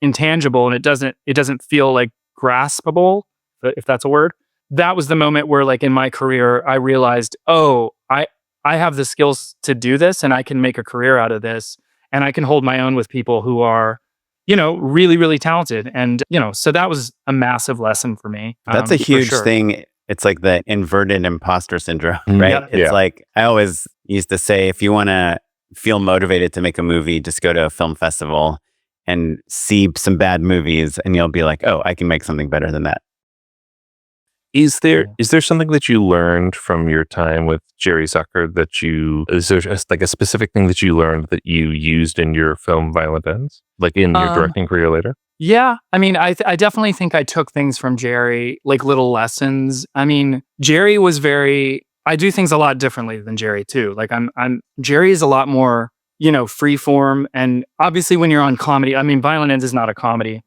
intangible, and it doesn't feel like graspable, if that's a word. That was the moment where, like, in my career, I realized, oh, I have the skills to do this, and I can make a career out of this, and I can hold my own with people who are, really, really talented. And, so that was a massive lesson for me. That's a huge thing. It's like the inverted imposter syndrome, right? Yeah. It's like, I always used to say, if you want to feel motivated to make a movie, just go to a film festival and see some bad movies, and you'll be like, oh, I can make something better than that. Is there something that you learned from your time with Jerry Zucker is there just like a specific thing that you learned that you used in your film Violent Ends, like in your directing career later? Yeah. I mean, I definitely think I took things from Jerry, like little lessons. I mean, Jerry was I do things a lot differently than Jerry too. Like Jerry is a lot more, free form. And obviously when you're on comedy, I mean, Violent Ends is not a comedy.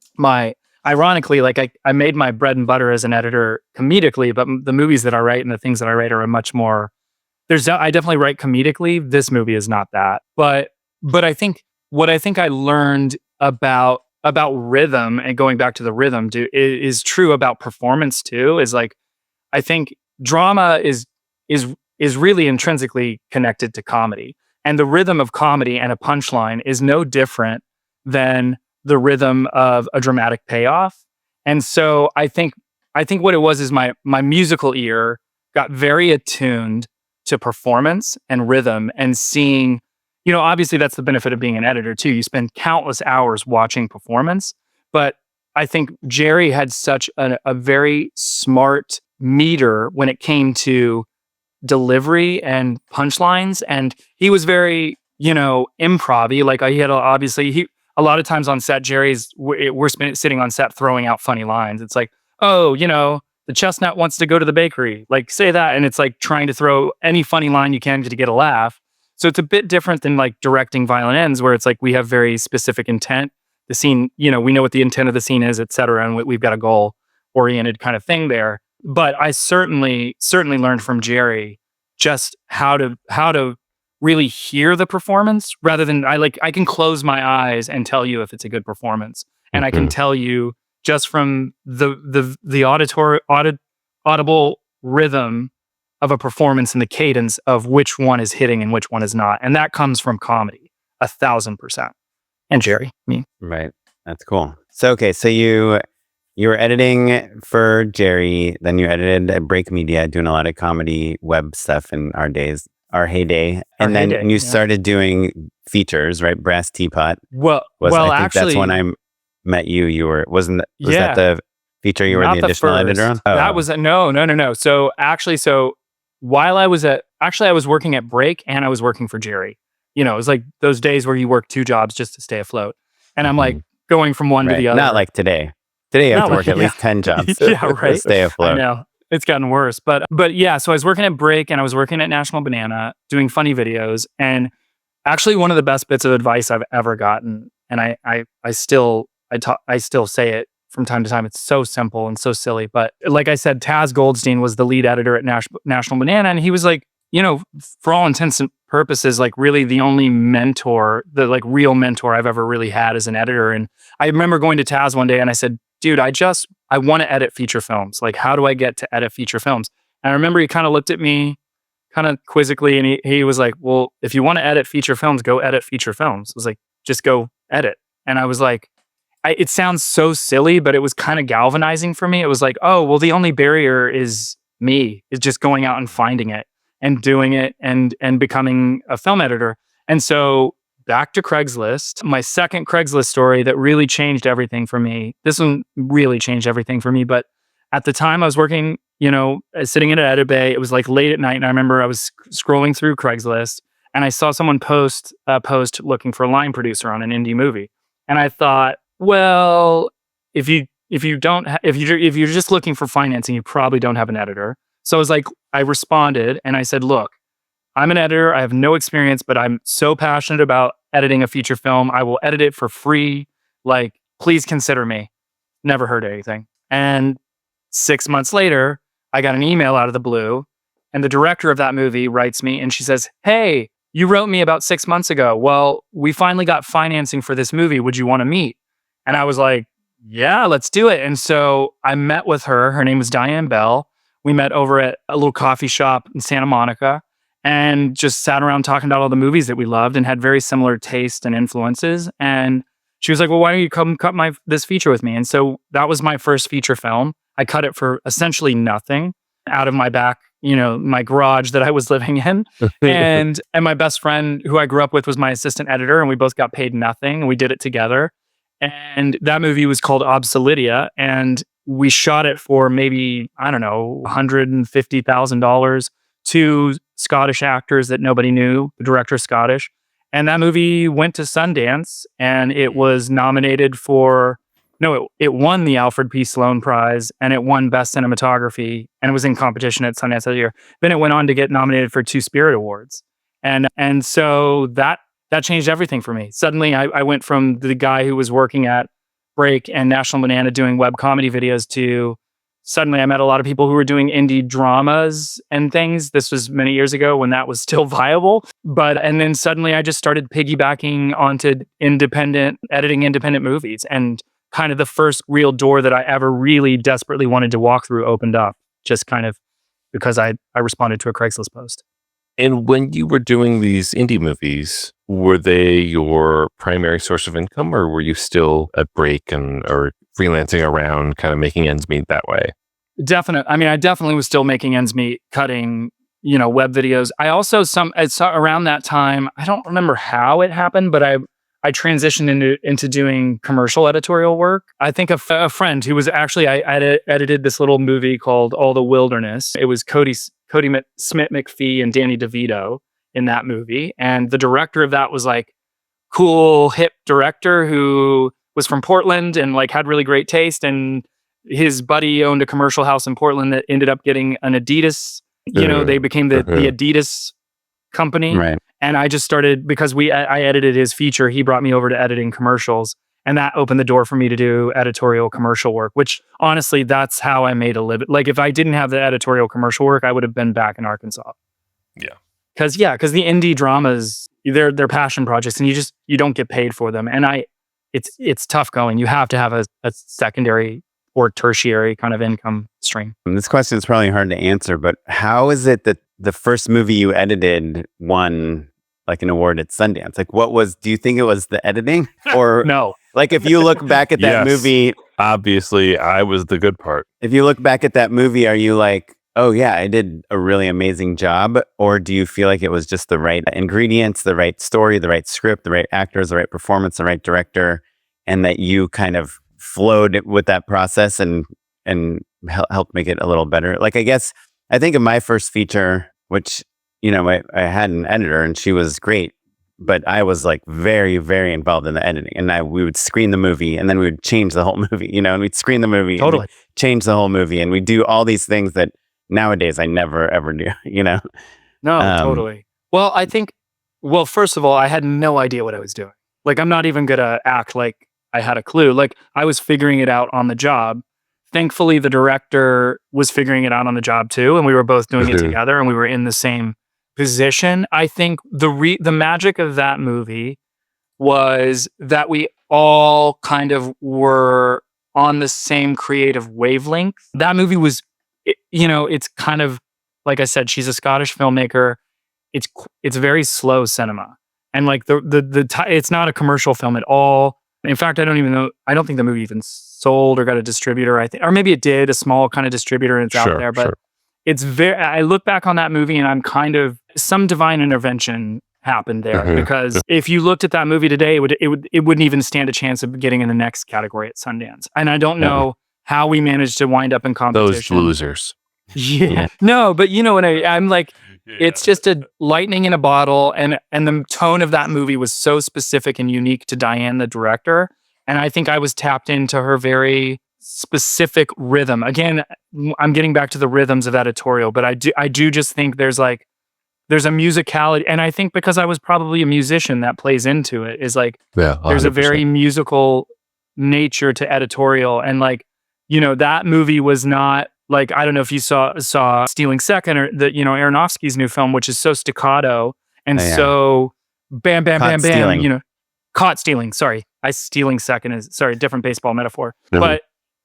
Ironically, like I made my bread and butter as an editor comedically, but the movies that I write and the things that I write are a much more, I definitely write comedically. This movie is not that. But I think what I learned about rhythm, and going back to the rhythm is true about performance too, is like, I think drama is really intrinsically connected to comedy. And the rhythm of comedy and a punchline is no different than the rhythm of a dramatic payoff. And so I think what it was is my musical ear got very attuned to performance and rhythm, and seeing, obviously that's the benefit of being an editor too. You spend countless hours watching performance, but I think Jerry had such a very smart meter when it came to delivery and punchlines. And he was very, improv-y. Like he had a lot of times on set, we're sitting on set throwing out funny lines. It's like, oh, the chestnut wants to go to the bakery. Like, say that. And it's like trying to throw any funny line you can to get a laugh. So it's a bit different than like directing Violent Ends, where it's like we have very specific intent. The scene, we know what the intent of the scene is, et cetera. And we've got a goal-oriented kind of thing there. But I certainly learned from Jerry just how to really hear the performance, rather than I can close my eyes and tell you if it's a good performance. And I can tell you just from the audible rhythm of a performance and the cadence of which one is hitting and which one is not. And that comes from comedy 1,000%. And Jerry, me. Right. That's cool. So, okay. So you were editing for Jerry, then you edited at Break Media, doing a lot of comedy web stuff in our heyday. And then you started doing features, right? Brass Teapot. I think actually, that's when I met you. Was that the feature you were the additional editor on? Oh. That was no. So while I was working at Break, and I was working for Jerry. It was like those days where you work two jobs just to stay afloat. And I'm like going from one to the other. Not like today. Today I have to work at least 10 jobs to stay afloat. I know. It's gotten worse. But yeah, so I was working at Break, and I was working at National Banana doing funny videos. And actually one of the best bits of advice I've ever gotten, and I still say it from time to time. It's so simple and so silly. But like I said, Taz Goldstein was the lead editor at National Banana. And he was like, for all intents and purposes, like really the only mentor, the like real mentor I've ever really had as an editor. And I remember going to Taz one day and I said, dude, I want to edit feature films. Like, how do I get to edit feature films? And I remember he kind of looked at me kind of quizzically, and he was like, well, if you want to edit feature films, go edit feature films. I was like, just go edit. And I was like, it sounds so silly, but it was kind of galvanizing for me. It was like, oh, well, the only barrier is just going out and finding it and doing it and becoming a film editor. And so back to Craigslist, my second Craigslist story that really changed everything for me. This one really changed everything for me. But at the time I was working sitting in an edit bay. It was like late at night, and I remember I was scrolling through Craigslist, and I saw someone post looking for a line producer on an indie movie, and I thought, well, if you're just looking for financing, you probably don't have an editor. So I was like, I responded and I said, look, I'm an editor. I have no experience, but I'm so passionate about editing a feature film. I will edit it for free. Like, please consider me. Never heard anything. And 6 months later, I got an email out of the blue, and the director of that movie writes me and she says, hey, you wrote me about 6 months ago. Well, we finally got financing for this movie. Would you want to meet? And I was like, yeah, let's do it. And so I met with her. Her name was Diane Bell. We met over at a little coffee shop in Santa Monica and just sat around talking about all the movies that we loved and had very similar taste and influences. And she was like, well, why don't you come cut this feature with me? And so that was my first feature film. I cut it for essentially nothing out of my back, my garage that I was living in. and my best friend who I grew up with was my assistant editor, and we both got paid nothing. And we did it together. And that movie was called Obsoletia. And we shot it for maybe, I don't know, $150,000. 2 Scottish actors that nobody knew. The director's Scottish. And that movie went to Sundance, and it was nominated it won the Alfred P. Sloan Prize, and it won Best Cinematography, and it was in competition at Sundance that year. Then it went on to get nominated for 2 Spirit Awards. And so that changed everything for me. Suddenly, I went from the guy who was working at Break and National Banana doing web comedy videos to suddenly I met a lot of people who were doing indie dramas and things. This was many years ago when that was still viable. And then suddenly I just started piggybacking onto editing independent movies. And kind of the first real door that I ever really desperately wanted to walk through opened up, just kind of because I responded to a Craigslist post. And when you were doing these indie movies, were they your primary source of income, or were you still at Break or freelancing around, kind of making ends meet that way? I definitely was still making ends meet, cutting, web videos. I also around that time, I don't remember how it happened, but I transitioned into doing commercial editorial work. I think a friend who was actually, I edited this little movie called All the Wilderness. It was Cody Smith McPhee and Danny DeVito in that movie. And the director of that was like cool, hip director who was from Portland and like had really great taste. And his buddy owned a commercial house in Portland that ended up getting an Adidas. They became the Adidas company. Right. And I just started, because I edited his feature, he brought me over to editing commercials. And that opened the door for me to do editorial commercial work, which honestly, that's how I made a living. Like if I didn't have the editorial commercial work, I would have been back in Arkansas. Yeah. Because the indie dramas, they're passion projects and you don't get paid for them. And it's tough going. You have to have a secondary or tertiary kind of income stream. This question is probably hard to answer, but how is it that the first movie you edited won like an award at Sundance? Like do you think it was the editing or no? Like if you look back at that movie, obviously I was the good part. If you look back at that movie, are you like, oh yeah, I did a really amazing job? Or do you feel like it was just the right ingredients, the right story, the right script, the right actors, the right performance, the right director, and that you kind of flowed with that process and helped make it a little better? Like, I think of my first feature, which, I had an editor and she was great, but I was like very, very involved in the editing, and we would screen the movie and then we would change the whole movie, and we'd screen the movie, totally change the whole movie, and we do all these things that nowadays I never ever do, No, totally. Well, first of all, I had no idea what I was doing. Like, I'm not even going to act like I had a clue. Like, I was figuring it out on the job. Thankfully, the director was figuring it out on the job too, and we were both doing it together, and we were in the same position. I think the magic of that movie was that we all kind of were on the same creative wavelength. That movie was, it's kind of, like I said, she's a Scottish filmmaker. It's very slow cinema, and like it's not a commercial film at all. In fact, I don't think the movie even sold or got a distributor, or maybe it did, a small kind of distributor, and it's out there. But it's I look back on that movie and I'm kind of, some divine intervention happened there, because if you looked at that movie today, it wouldn't even stand a chance of getting in the next category at Sundance. And I don't know how we managed to wind up in competition. Those losers. Yeah. No, but you know what I'm like, it's just a lightning in a bottle, and the tone of that movie was so specific and unique to Diane, the director. And I think I was tapped into her very specific rhythm. Again, I'm getting back to the rhythms of editorial, but I do just think there's a musicality, and I think because I was probably a musician, that plays into it. Is like there's a very musical nature to editorial, and like, you know, that movie was not like, I don't know if you saw Stealing Second, or Aronofsky's new film, which is so staccato and so bam, bam, bam, bam. Stealing. You know, caught stealing. Sorry, Stealing Second is different baseball metaphor, Mhm. but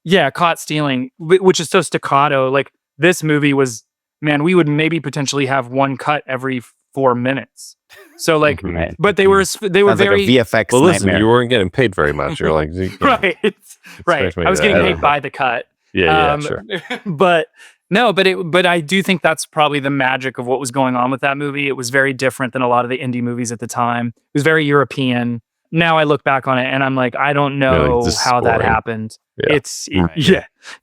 yeah, caught stealing, which is so staccato. Like this movie was, man, we would maybe potentially have one cut every 4 minutes. So like, Right. but they were Sounds very like a VFX Well, listen, nightmare. you weren't getting paid very much. You're like, right. Right. I was getting paid by the cut. Yeah, sure. But no, but I do think that's probably the magic of what was going on with that movie. It was very different than a lot of the indie movies at the time. It was very European. Now I look back on it and I'm like, I don't know this is how that boring. happened. Yeah. It's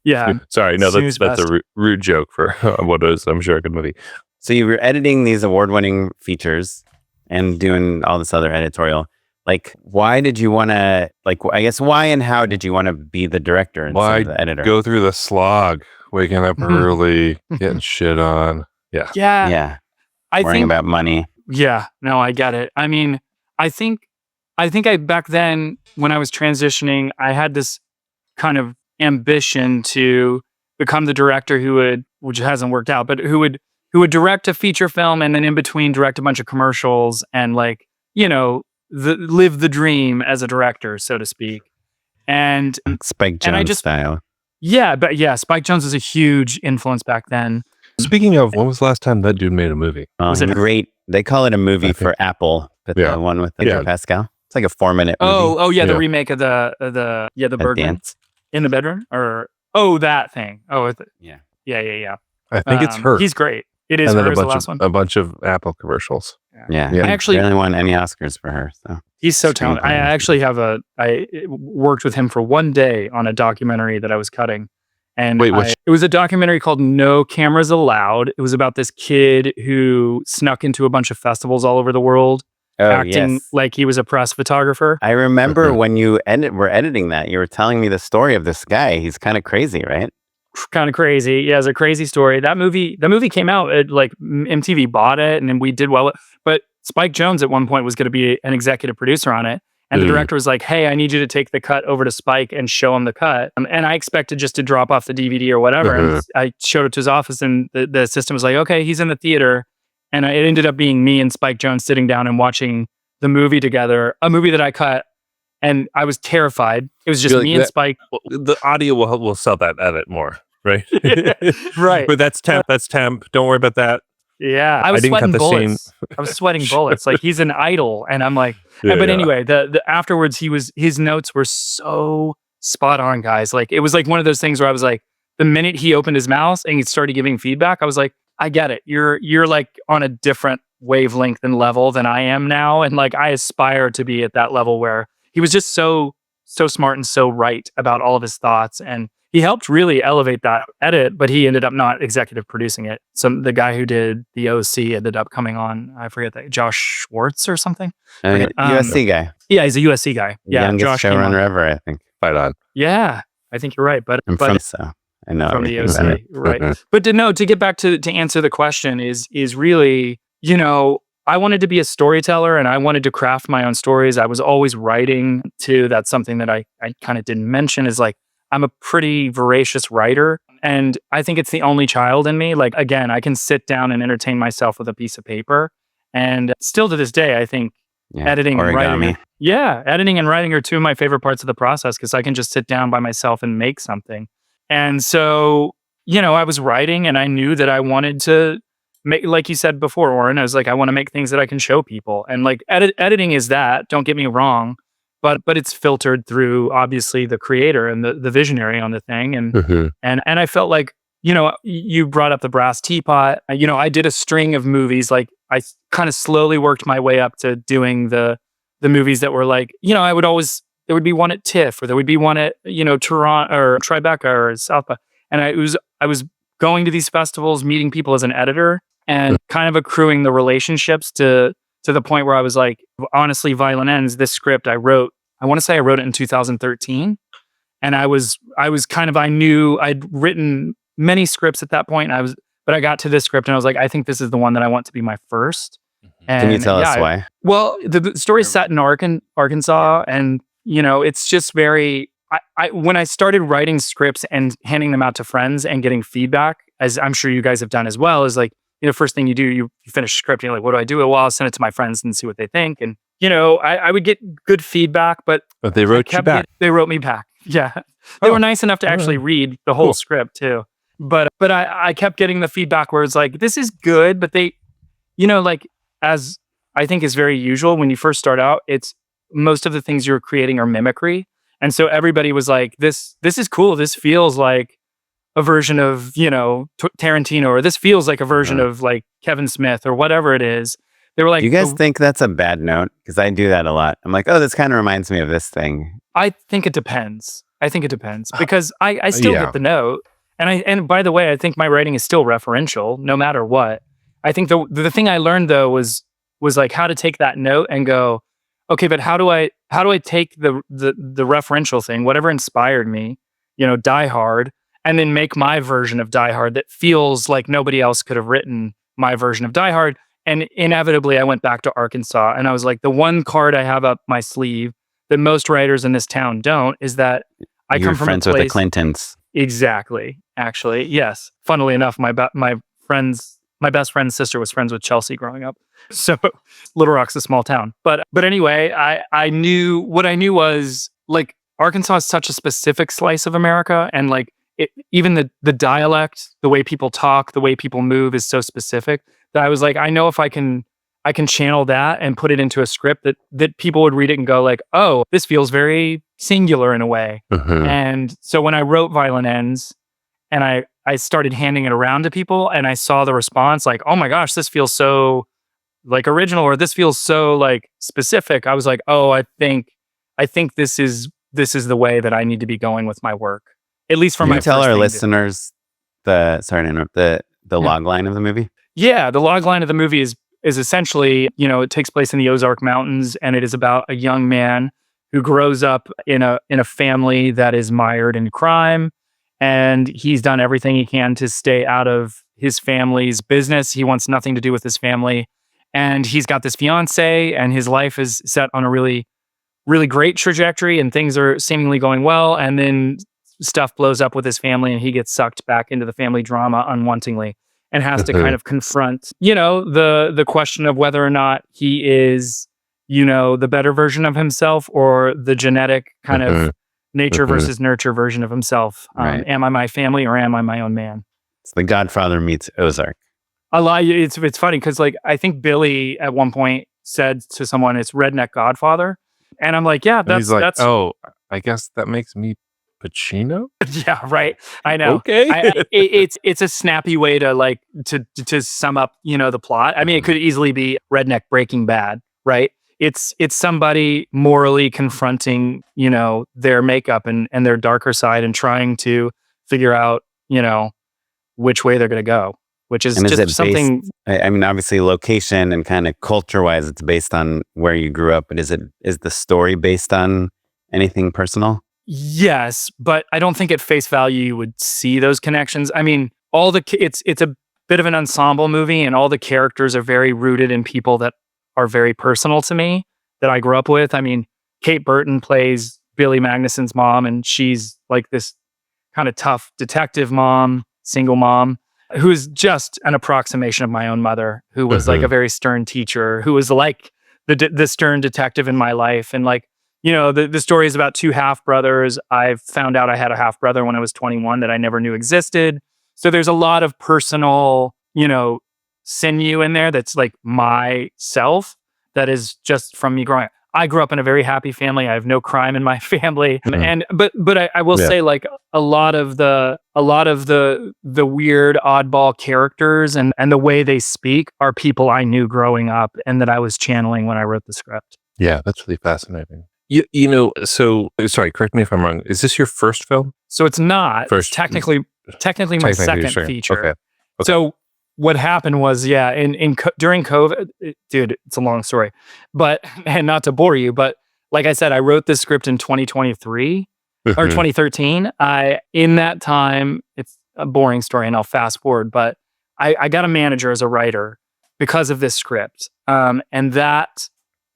yeah. Sorry, no, Snooze that's fest. a rude joke for what is, I'm sure, a good movie. So you were editing these award-winning features and doing all this other editorial. Like, why did you want to, like, I guess why and how did you want to be the director instead Why of the editor? go through the slog, waking up Mhm. early, getting shit on? Yeah. Yeah. I Worrying think about money. Yeah, no, I get it. I mean, I think I back then when I was transitioning, I had this kind of ambition to become the director which hasn't worked out, but who would direct a feature film and then in between direct a bunch of commercials and like, you know, live the dream as a director, so to speak. And Spike and I Jonze just- style. yeah, but yeah, Spike Jonze was a huge influence back then. Speaking of, when was the last time that dude made a movie? Was it- Great? They call it a movie I for Apple, but Yeah. the one with Pedro Yeah. Pascal. It's like a 4-minute movie. Oh yeah, the Yeah. remake of the A Birdman dance. in the bedroom, or that thing. Yeah. Yeah. I think it's her. He's great. It is and then her a is the bunch last of one. a bunch of Apple commercials. Yeah. Yeah. I actually- barely won any Oscars for her. So He's so talented. I Screenplay. actually I worked with him for one day on a documentary that I was cutting. And Wait, which- it was a documentary called No Cameras Allowed. It was about this kid who snuck into a bunch of festivals all over the world, acting like he was a press photographer. I remember when you were editing that, you were telling me the story of this guy. He's kind of crazy, right? Kind of crazy. Yeah, it's a crazy story. The movie came out, like MTV bought it, and then we did well. But Spike Jonze at one point was going to be an executive producer on it. And the director was like, hey, I need you to take the cut over to Spike and show him the cut. And I expected just to drop off the DVD or whatever. And I showed it to his office, and the assistant was like, okay, he's in the theater. And it ended up being me and Spike Jonze sitting down and watching the movie together, a movie that I cut. And I was terrified. It was just You're like, me and Spike. Well, the audio will sell that edit more, right? Right. But that's temp. That's temp. Don't worry about that. Yeah. I was didn't cut sweating the bullets. I was sweating bullets. Like, he's an idol. And I'm like, Yeah, but yeah. anyway, the afterwards his notes were so spot on, guys. Like, it was like one of those things where I was like, the minute he opened his mouth and he started giving feedback, I was like, I get it. You're like on a different wavelength and level than I am now. And like, I aspire to be at that level where he was just so smart and so right about all of his thoughts. And he helped really elevate that edit, but he ended up not executive producing it. The guy who did the OC ended up coming on, I forget that, Josh Schwartz or something. USC guy. Yeah, he's a USC guy. Yeah, Youngest Josh came on. showrunner ever, I think. Fight on. Yeah, I think you're right. But I'm from, so I know from the everything about OC, it. right? But to get back to answer the question is really, I wanted to be a storyteller and I wanted to craft my own stories. I was always writing too. That's something that I kind of didn't mention, is like, I'm a pretty voracious writer, and I think it's the only child in me. Like, again, I can sit down and entertain myself with a piece of paper, and still to this day, I think Yeah. editing and writing. Origami. Yeah, editing and writing are two of my favorite parts of the process, because I can just sit down by myself and make something. And so, I was writing and I knew that I wanted to make, like you said before, Oren, I was like, I want to make things that I can show people. And like editing is that, don't get me wrong, but it's filtered through obviously the creator and the visionary on the thing. And and I felt like, you brought up the Brass Teapot. I did a string of movies. Like, I kind of slowly worked my way up to doing the movies that were like, there would be one at TIFF, or there would be one at, Toronto or Tribeca or South by. And I was going to these festivals, meeting people as an editor, and kind of accruing the relationships to the point where I was like, honestly, Violent Ends, this script I wrote it in 2013. And I knew I'd written many scripts at that point. But I got to this script and I was like, I think this is the one that I want to be my first. And Can you tell us why? Well, the story is set in Arkansas, and it's just very. When I started writing scripts and handing them out to friends and getting feedback, as I'm sure you guys have done as well, is like, first thing you do, you finish a script, and you're like, what do I do? Well, I'll send it to my friends and see what they think. And I would get good feedback, but they wrote you back. They wrote me back. Yeah, they were nice enough to actually read the whole script too. But I kept getting the feedback where it's like, this is good, but they, like, as I think is very usual when you first start out, it's most of the things you're creating are mimicry. And so everybody was like, this is cool. This feels like a version of, Tarantino, or this feels like a version of like Kevin Smith or whatever it is. They were like, do you guys think that's a bad note? Because I do that a lot. I'm like, oh, this kind of reminds me of this thing. I think it depends because I still get the note. And by the way, I think my writing is still referential no matter what. I think the thing I learned though was like how to take that note and go, okay, but how do I take the referential thing, whatever inspired me, Die Hard, and then make my version of Die Hard that feels like nobody else could have written my version of Die Hard. And inevitably I went back to Arkansas, and I was like, the one card I have up my sleeve that most writers in this town don't is that You're come from friends a place, with the Clintons. Exactly. Actually, yes. Funnily enough, my best friend's sister was friends with Chelsea growing up. So Little Rock's a small town. But anyway, I knew was like Arkansas is such a specific slice of America, and like even the dialect, the way people talk, the way people move is so specific that I was like, I know if I can channel that and put it into a script that people would read it and go like, oh, this feels very singular in a way. And so when I wrote Violent Ends and I started handing it around to people and I saw the response like, oh my gosh, this feels so like original, or this feels so like specific. I was like, oh, I think this is the way that I need to be going with my work. At least for my first thing. Tell our listeners the log line of the movie. Yeah, the log line of the movie is essentially, it takes place in the Ozark Mountains, and it is about a young man who grows up in a family that is mired in crime, and he's done everything he can to stay out of his family's business. He wants nothing to do with his family, and he's got this fiance, and his life is set on a really, really great trajectory, and things are seemingly going well, and then stuff blows up with his family, and he gets sucked back into the family drama unwantingly. And has to kind of confront, the question of whether or not he is, the better version of himself, or the genetic kind of nature versus nurture version of himself. Right. Am I my family, or am I my own man? It's The Godfather meets Ozark. It's funny because like I think Billy at one point said to someone, "It's redneck Godfather," and I'm like, yeah, that's oh, I guess that makes me Pacino? Yeah, right. I know. Okay. It's a snappy way to like to sum up, the plot. I mean, it could easily be redneck Breaking Bad, right? It's somebody morally confronting, their makeup and their darker side, and trying to figure out, which way they're going to go, which is just something. I mean, obviously, location and kind of culture-wise, it's based on where you grew up. But is the story based on anything personal? Yes, but I don't think at face value you would see those connections. I mean, it's a bit of an ensemble movie, and all the characters are very rooted in people that are very personal to me, that I grew up with. I mean, Kate Burton plays Billy Magnuson's mom, and she's like this kind of tough detective mom, single mom, who is just an approximation of my own mother, who was like a very stern teacher, who was like the stern detective in my life. And like, the story is about two half brothers. I found out I had a half brother when I was 21 that I never knew existed. So there's a lot of personal, sinew in there that's like myself, that is just from me growing up. I grew up in a very happy family. I have no crime in my family. But I will say, like, a lot of the weird oddball characters and the way they speak are people I knew growing up and that I was channeling when I wrote the script. Yeah, that's really fascinating. So sorry, correct me if I'm wrong. Is this your first film? So it's not. First, technically, technically my Technically, second sure. feature. Okay. So what happened was, during COVID, dude, it's a long story, but, and not to bore you, but like I said, I wrote this script in 2023 or 2013. In that time, it's a boring story and I'll fast forward, but I got a manager as a writer because of this script. And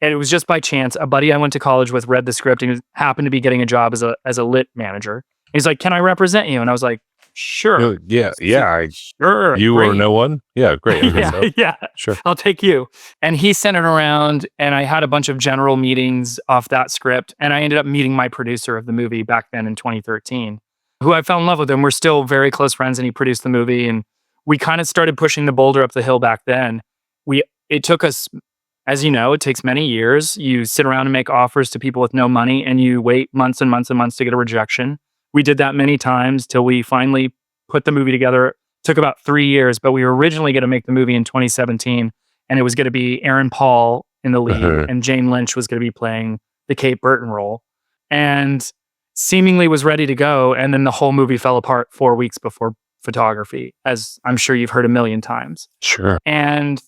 it was just by chance. A buddy I went to college with read the script and happened to be getting a job as a lit manager. He's like, "Can I represent you?" And I was like, "Sure." Yeah. Sure. You great. or no one? Yeah, great. Okay, Yeah. Sure. I'll take you. And he sent it around and I had a bunch of general meetings off that script. And I ended up meeting my producer of the movie back then in 2013, who I fell in love with. And we're still very close friends. And he produced the movie. And we kind of started pushing the boulder up the hill back then. It took us, as you know, it takes many years. You sit around and make offers to people with no money and you wait months and months and months to get a rejection. We did that many times till we finally put the movie together. It took about 3 years, but we were originally going to make the movie in 2017 and it was going to be Aaron Paul in the lead and Jane Lynch was going to be playing the Kate Burton role and seemingly was ready to go. And then the whole movie fell apart 4 weeks before photography, as I'm sure you've heard a million times. Sure. And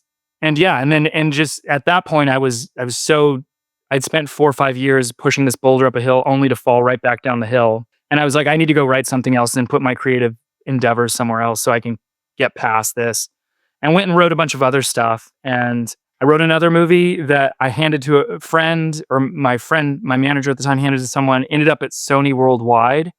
just at that point, I'd spent 4 or 5 years pushing this boulder up a hill only to fall right back down the hill. And I was like, I need to go write something else and put my creative endeavors somewhere else so I can get past this. And went and wrote a bunch of other stuff. And I wrote another movie that I handed to a friend, or my manager at the time handed to someone, ended up at Sony Worldwide.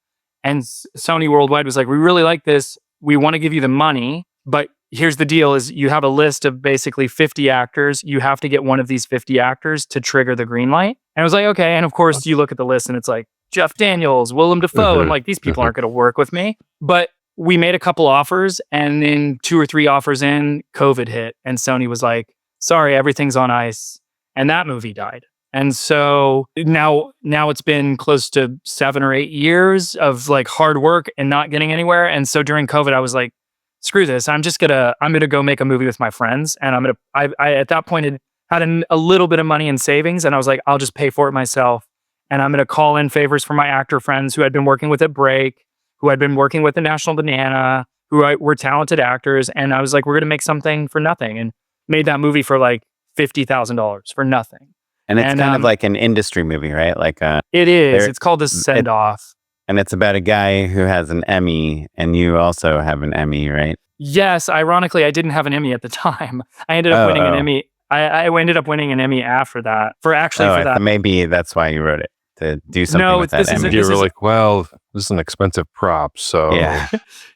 And Sony Worldwide was like, "We really like this. We want to give you the money, but here's the deal is you have a list of basically 50 actors. You have to get one of these 50 actors to trigger the green light." And I was like, okay. And of course you look at the list and it's like Jeff Daniels, Willem Dafoe. I'm like, these people aren't going to work with me. But we made a couple offers and then 2 or 3 offers in, COVID hit. And Sony was like, "Sorry, everything's on ice." And that movie died. And so now it's been close to 7 or 8 years of like hard work and not getting anywhere. And so during COVID, I was like, screw this. I'm going to go make a movie with my friends. And I at that point had a little bit of money in savings. And I was like, I'll just pay for it myself. And I'm going to call in favors for my actor friends who had been working with at Break, who had been working with the National Banana, who were talented actors. And I was like, we're going to make something for nothing. And made that movie for like $50,000 for nothing. And it's kind of like an industry movie, right? Like it is. It's called The Send Off. And it's about a guy who has an Emmy, and you also have an Emmy, right? Yes. Ironically, I didn't have an Emmy at the time. I ended up winning an Emmy. I ended up winning an Emmy after that. For that. Maybe that's why you wrote it, to do something with that Emmy. You were like, well, this is an expensive prop, so yeah.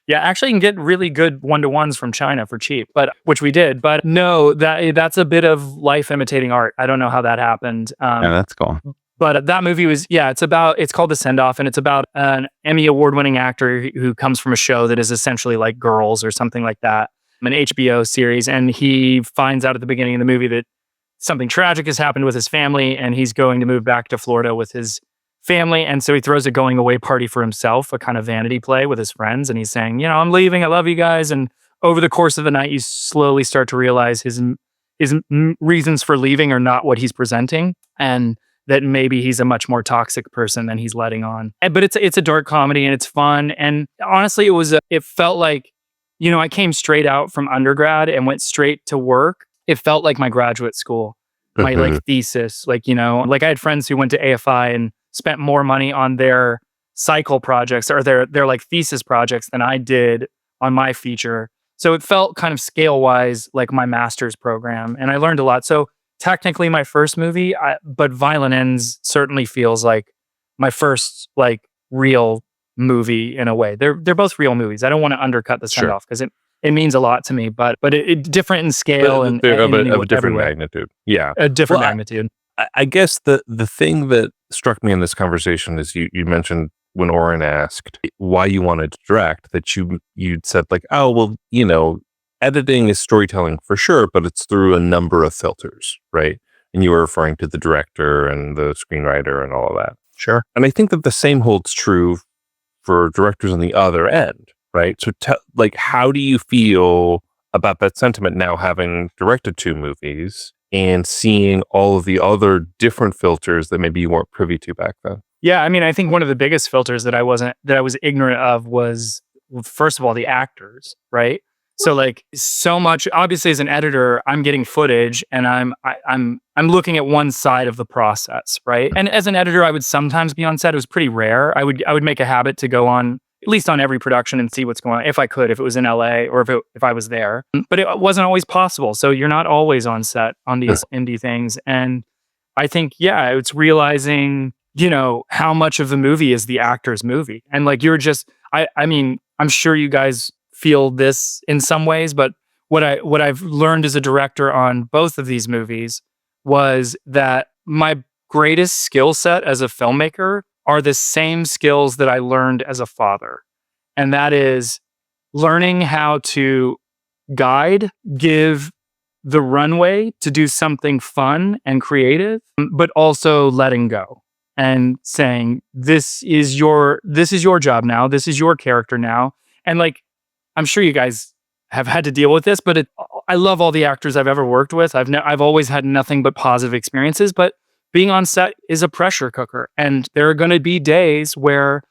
Yeah, actually, you can get really good 1-to-1s from China for cheap, which we did. But no, that's a bit of life imitating art. I don't know how that happened. That's cool. But that movie was, it's called The Send Off, and it's about an Emmy award-winning actor who comes from a show that is essentially like Girls or something like that, an HBO series. And he finds out at the beginning of the movie that something tragic has happened with his family, and he's going to move back to Florida with his family. And so he throws a going away party for himself, a kind of vanity play with his friends. And he's saying, I'm leaving. I love you guys. And over the course of the night, you slowly start to realize his reasons for leaving are not what he's presenting. And that maybe he's a much more toxic person than he's letting on. But it's a dark comedy and it's fun. And honestly, it felt like, I came straight out from undergrad and went straight to work. It felt like my graduate school, my like thesis, like I had friends who went to AFI and spent more money on their cycle projects or their like thesis projects than I did on my feature. So it felt kind of scale wise like my master's program, and I learned a lot. So technically my first movie, but Violent Ends certainly feels like my first like real movie in a way. They're both real movies. I don't want to undercut The Send Off because it means a lot to me, but it different in scale and of a different magnitude. Yeah, a different magnitude. I guess the thing that struck me in this conversation is you mentioned when Oren asked why you wanted to direct, that you'd said like, oh, well, editing is storytelling for sure, but it's through a number of filters, right? And you were referring to the director and the screenwriter and all of that. Sure. And I think that the same holds true for directors on the other end, right? So how do you feel about that sentiment now, having directed 2 movies and seeing all of the other different filters that maybe you weren't privy to back then? Yeah, I mean, I think one of the biggest filters that I was ignorant of was first of all, the actors, right? So like so much, obviously as an editor, I'm getting footage and I'm looking at one side of the process, right? And as an editor, I would sometimes be on set. It was pretty rare. I would make a habit to go on, at least on every production, and see what's going on if I could, if it was in LA or if I was there. But it wasn't always possible. So you're not always on set on these indie things. And I think, yeah, it's realizing, how much of the movie is the actor's movie. And like, you're just, I mean, I'm sure you guys feel this in some ways, but what I've learned as a director on both of these movies was that my greatest skill set as a filmmaker are the same skills that I learned as a father. And that is learning how to guide, give the runway to do something fun and creative, but also letting go and saying, this is your job now. This is your character now. And like, I'm sure you guys have had to deal with this, but I love all the actors I've ever worked with. I've always had nothing but positive experiences, but being on set is a pressure cooker. And there are going to be days where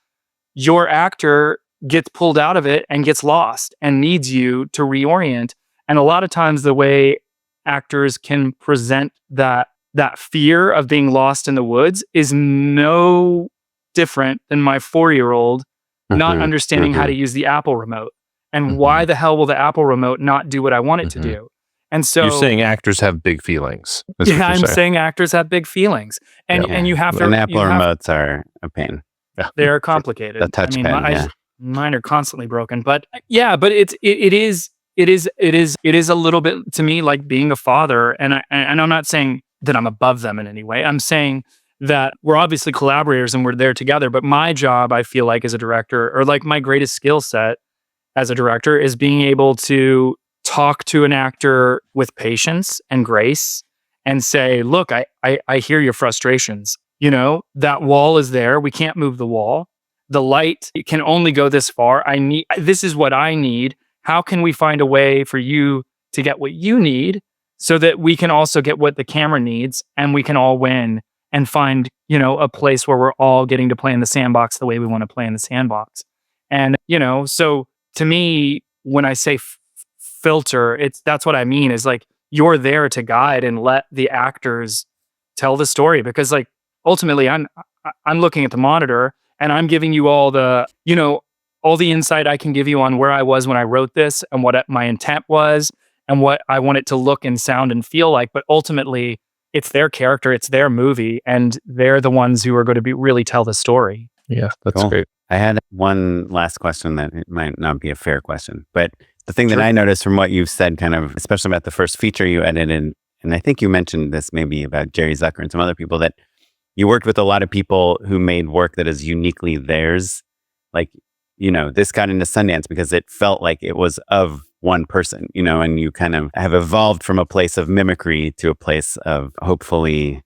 your actor gets pulled out of it and gets lost and needs you to reorient. And a lot of times the way actors can present that fear of being lost in the woods is no different than my 4-year-old not understanding how to use the Apple remote. And why the hell will the Apple remote not do what I want it to do? And so you're saying actors have big feelings. Yeah, I'm saying actors have big feelings. And you have to. And Apple remotes are a pain. Yeah. They're complicated. The touchpad. Mine are constantly broken. But yeah, but it is a little bit to me like being a father. And I'm not saying that I'm above them in any way. I'm saying that we're obviously collaborators and we're there together. But my job, I feel like as a director, or like my greatest skill set as a director, is being able to talk to an actor with patience and grace and say, look, I hear your frustrations. That wall is there. We can't move the wall. The light can only go this far. This is what I need. How can we find a way for you to get what you need so that we can also get what the camera needs and we can all win and find, a place where we're all getting to play in the sandbox the way we want to play in the sandbox. And, so to me, when I say filter, that's what I mean is like, you're there to guide and let the actors tell the story, because like ultimately I'm looking at the monitor and I'm giving you all the, all the insight I can give you on where I was when I wrote this and what my intent was and what I want it to look and sound and feel like. But ultimately it's their character, it's their movie, and they're the ones who are going to really tell the story. Yeah, that's great. I had one last question that it might not be a fair question, but the thing that I noticed from what you've said, kind of, especially about the first feature you edited, and I think you mentioned this maybe about Jerry Zucker and some other people, that you worked with a lot of people who made work that is uniquely theirs. Like, this got into Sundance because it felt like it was of one person, and you kind of have evolved from a place of mimicry to a place of hopefully,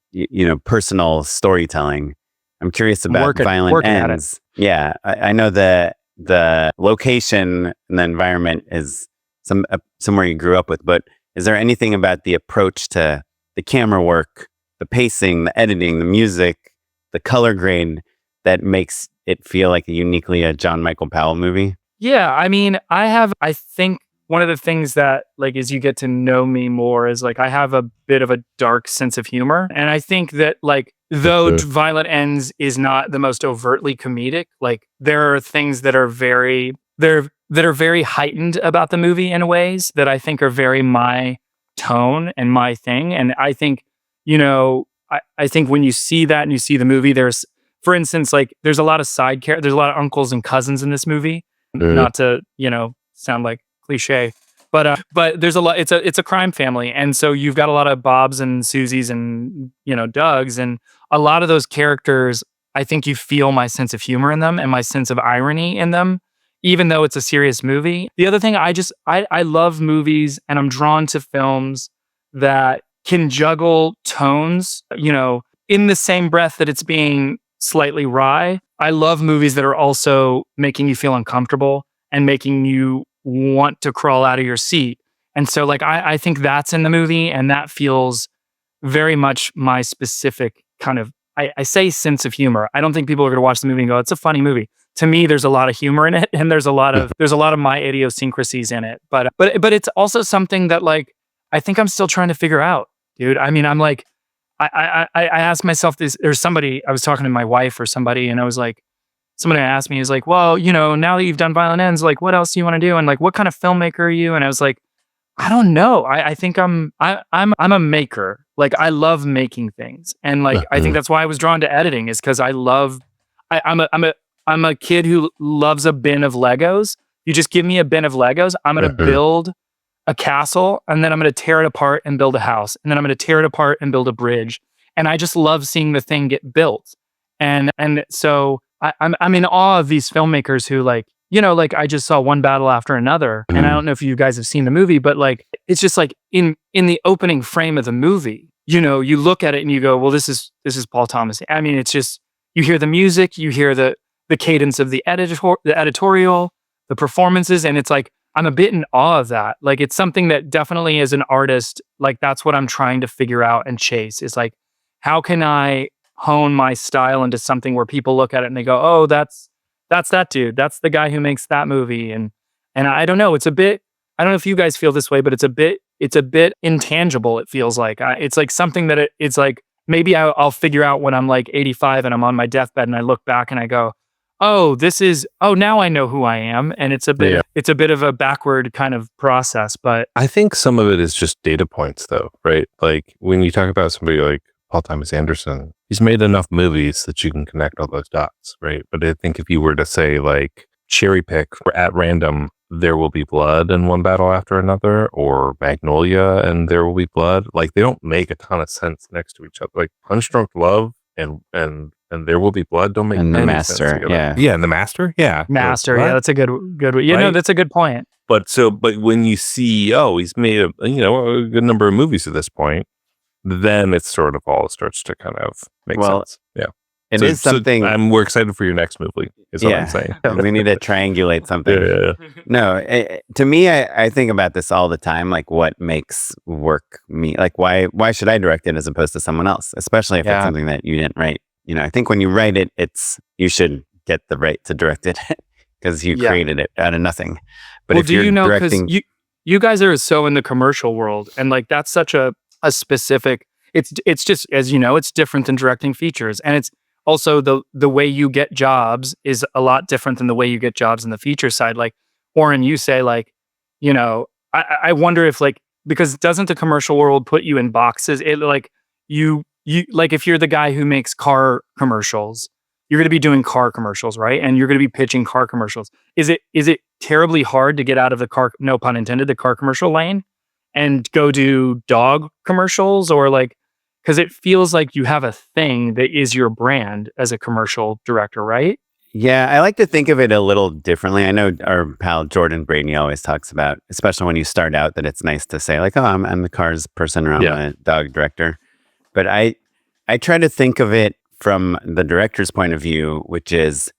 personal storytelling. I'm curious about Violent Ends. Yeah, I know the location and the environment is somewhere you grew up with, but is there anything about the approach to the camera work, the pacing, the editing, the music, the color grade that makes it feel like uniquely a John Michael Powell movie? Yeah, I mean, I think one of the things that, like, as you get to know me more is like, I have a bit of a dark sense of humor. And I think that, like, though Violent Ends is not the most overtly comedic, like, there are things that are very heightened about the movie in ways that I think are very my tone and my thing. And I think, I think when you see that and you see the movie, there's, for instance, like, there's a lot of side characters, there's a lot of uncles and cousins in this movie. Not to, sound like cliche, but there's a lot. It's a crime family, and so you've got a lot of Bobs and Susies and Dougs, and a lot of those characters. I think you feel my sense of humor in them and my sense of irony in them, even though it's a serious movie. The other thing, I love movies, and I'm drawn to films that can juggle tones, in the same breath that it's being slightly wry. I love movies that are also making you feel uncomfortable and making you want to crawl out of your seat. And so, like, I think that's in the movie, and that feels very much my specific kind of, I say sense of humor. I don't think people are going to watch the movie and go, it's a funny movie. to me, there's a lot of humor in it, and there's a lot of my idiosyncrasies in it. But it's also something that like I think I'm still trying to figure out, dude. I mean, I'm like, I asked myself this. There's somebody I was talking to my wife or somebody, and I was like, somebody asked me, is like, well, now that you've done Violent Ends, like, what else do you want to do? And like, what kind of filmmaker are you? And I was like, I don't know. I think I'm a maker. Like, I love making things, and like I think that's why I was drawn to editing, is because I'm a kid who loves a bin of Legos. You just give me a bin of Legos, I'm going to build a castle, and then I'm going to tear it apart and build a house, and then I'm going to tear it apart and build a bridge. And I just love seeing the thing get built. And so I'm in awe of these filmmakers who like, like I just saw One Battle After Another, and I don't know if you guys have seen the movie, but like it's just like in the opening frame of the movie, you look at it and you go, well, this is Paul Thomas. I mean, it's just, you hear the music, you hear the cadence of the editorial, the performances, and it's like I'm a bit in awe of that. Like, it's something that definitely as an artist, like that's what I'm trying to figure out and chase, is like, how can I hone my style into something where people look at it and they go, oh, that's that dude. That's the guy who makes that movie. And I don't know, I don't know if you guys feel this way, but it's a bit intangible. It feels like it's like something that it's like, maybe I'll figure out when I'm like 85 and I'm on my deathbed and I look back and I go, now I know who I am. And it's a bit of a backward kind of process, but I think some of it is just data points though, right? Like when you talk about somebody like Paul Thomas Anderson, he's made enough movies that you can connect all those dots, right? But I think if you were to say like cherry pick at random, There Will Be Blood and One Battle After Another, or Magnolia and There Will Be Blood, like they don't make a ton of sense next to each other. Like Punch Drunk Love and There Will Be Blood don't make and any The Master, sense together. yeah, and The Master, Master, What? yeah, that's a good. Right? That's a good point. But when you see, he's made a good number of movies at this point, then it sort of all starts to kind of make sense. Yeah. It is something. We're excited for your next movie, is what I'm saying. We need to triangulate something. Yeah. No, to me, I think about this all the time. Like, what makes work me? Like, why should I direct it as opposed to someone else? Especially if it's something that you didn't write. I think when you write it, you should get the right to direct it because you created it out of nothing. But if you're directing, because you guys are so in the commercial world, and like that's such a specific. It's just, as you know, it's different than directing features, and it's also the way you get jobs is a lot different than the way you get jobs in the feature side. Like, Warren, you say like, I wonder if like, because doesn't the commercial world put you in boxes? It like you like, if you're the guy who makes car commercials, you're going to be doing car commercials, right? And you're going to be pitching car commercials. Is it terribly hard to get out of the car, no pun intended, the car commercial lane and go do dog commercials? Or like, because it feels like you have a thing that is your brand as a commercial director, right? Yeah, I like to think of it a little differently. I know our pal Jordan Brady always talks about, especially when you start out, that it's nice to say like, oh, I'm the cars person, or I'm a dog director. But I try to think of it from the director's point of view, which is,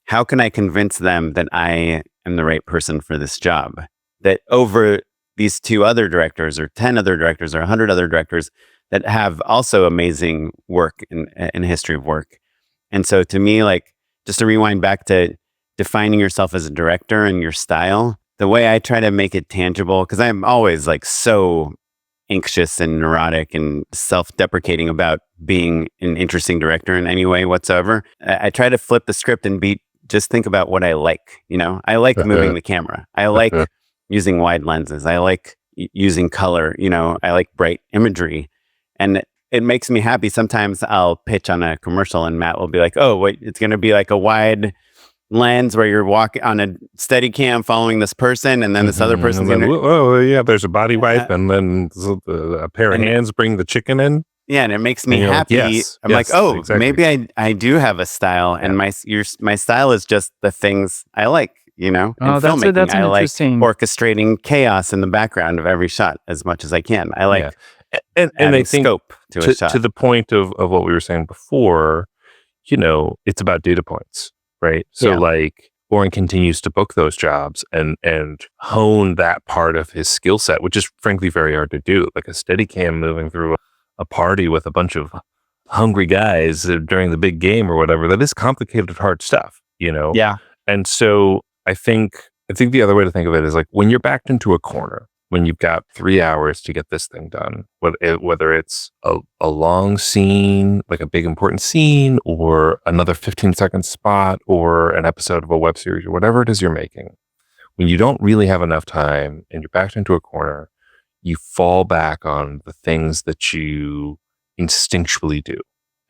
how can I convince them that I am the right person for this job? That over these 2 other directors, or 10 other directors, or 100 other directors that have also amazing work in history of work. And so to me, like, just to rewind back to defining yourself as a director and your style, the way I try to make it tangible, because I'm always like so anxious and neurotic and self-deprecating about being an interesting director in any way whatsoever. I try to flip the script and just think about what I like. I like moving the camera. I like using wide lenses. I like using color. I like bright imagery. And it makes me happy. Sometimes I'll pitch on a commercial and Matt will be like, oh, wait, it's going to be like a wide lens where you're walking on a steady cam following this person, and then this other person's going to... there's a body wipe, and then a pair of hands bring the chicken in. Yeah, and it makes me happy. I'm like, oh, exactly. Maybe I do have a style, and my style is just the things I like, Oh, that's I like interesting. Orchestrating chaos in the background of every shot as much as I can. I like... And I think scope to a shot. To the point of what we were saying before, it's about data points, right? So like Warren continues to book those jobs and hone that part of his skill set, which is frankly very hard to do. Like a steady cam moving through a party with a bunch of hungry guys during the big game or whatever, that is complicated, hard stuff, you know? Yeah. And so I think the other way to think of it is like when you're backed into a corner, when you've got 3 hours to get this thing done, whether it's a long scene, like a big important scene, or another 15-second spot, or an episode of a web series, or whatever it is you're making, when you don't really have enough time and you're backed into a corner, you fall back on the things that you instinctually do.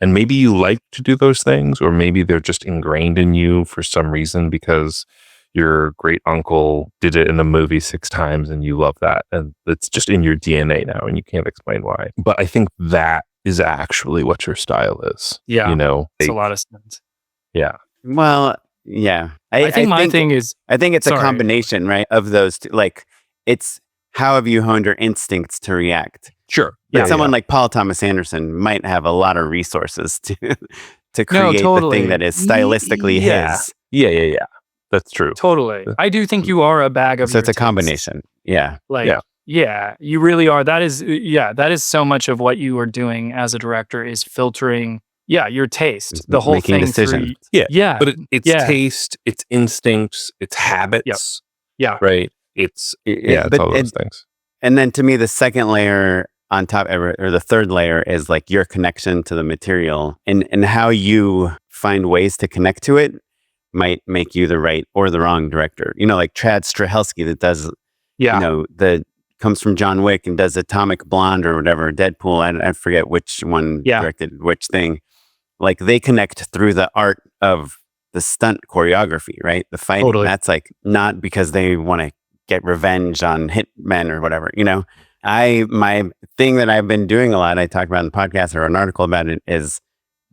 And maybe you like to do those things, or maybe they're just ingrained in you for some reason because your great uncle did it in a movie 6 times and you love that. And it's just in your DNA now and you can't explain why. But I think that is actually what your style is. Yeah. You know, It's a lot of sense. Yeah. Well, yeah. I think my thing is, I think it's Sorry. a combination, right, of those two. Like, it's how have you honed your instincts to react? Sure. But someone like Paul Thomas Anderson might have a lot of resources to create totally. the thing that is stylistically his. Yeah. That's true. totally. I do think you are a bag of So it's your a combination. Yeah. Like, yeah, you really are. That is so much of what you are doing as a director is filtering, your taste, the whole Making thing. decisions. Yeah. But it's taste, it's instincts, it's habits. Yeah. Right. It's all those things. And then to me, the second layer on top, or the third layer, is like your connection to the material and how you find ways to connect to it might make you the right or the wrong director. You know, like Chad Stahelski that does, you know, comes from John Wick and does Atomic Blonde or whatever, Deadpool. I forget which one directed which thing. Like they connect through the art of the stunt choreography, right? The fighting. Totally. That's like not because they want to get revenge on hitmen or whatever, you know. My thing that I've been doing a lot, I talked about in the podcast or an article about it, is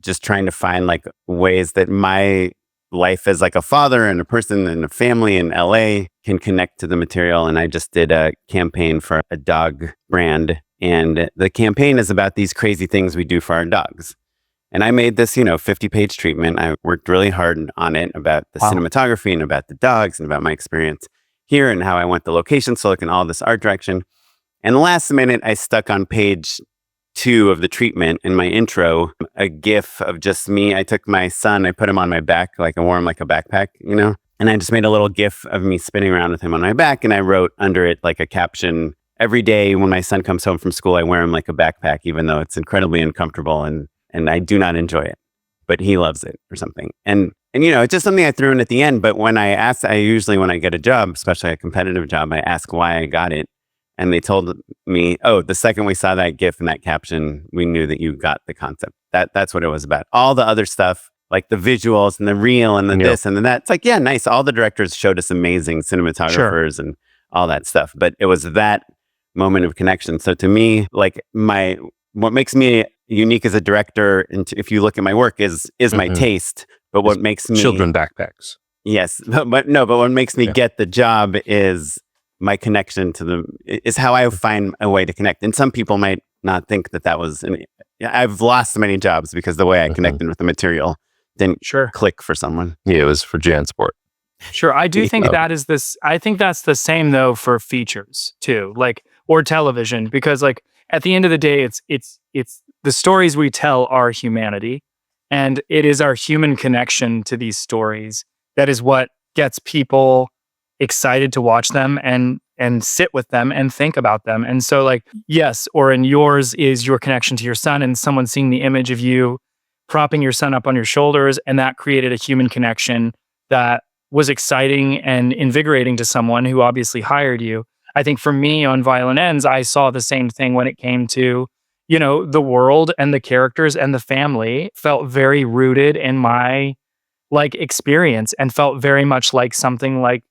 just trying to find like ways that my life as like a father and a person and a family in LA can connect to the material. And I just did a campaign for a dog brand. And the campaign is about these crazy things we do for our dogs. And I made this, 50-page treatment. I worked really hard on it about the cinematography and about the dogs and about my experience here and how I want the location to look and all this art direction. And the last minute, I stuck on page 2 of the treatment in my intro, a GIF of just me. I took my son, I put him on my back, like I wore him like a backpack, and I just made a little GIF of me spinning around with him on my back. And I wrote under it like a caption, every day when my son comes home from school, I wear him like a backpack, even though it's incredibly uncomfortable and I do not enjoy it, but he loves it or something. And it's just something I threw in at the end. But when I usually, when I get a job, especially a competitive job, I ask why I got it. And they told me, the second we saw that GIF and that caption, we knew that you got the concept. That's what it was about. All the other stuff, like the visuals and the reel and the this and the that. It's like, yeah, nice. All the directors showed us amazing cinematographers and all that stuff. But it was that moment of connection. So to me, like what makes me unique as a director, and if you look at my work, is my taste. But what makes me children backpacks. Yes, but what makes me get the job is my connection to is how I find a way to connect. And some people might not think that was. I've lost many jobs because the way I connected with the material didn't click for someone. Yeah, it was for JanSport. Sure, I do think that is this. I think that's the same though for features too, like or television, because like at the end of the day, it's the stories we tell are humanity, and it is our human connection to these stories that is what gets people excited to watch them and sit with them and think about them. And so like, yes, or in yours is your connection to your son and someone seeing the image of you propping your son up on your shoulders. And that created a human connection that was exciting and invigorating to someone who obviously hired you. I think for me on Violent Ends, I saw the same thing when it came to, the world and the characters and the family felt very rooted in my like experience and felt very much like something like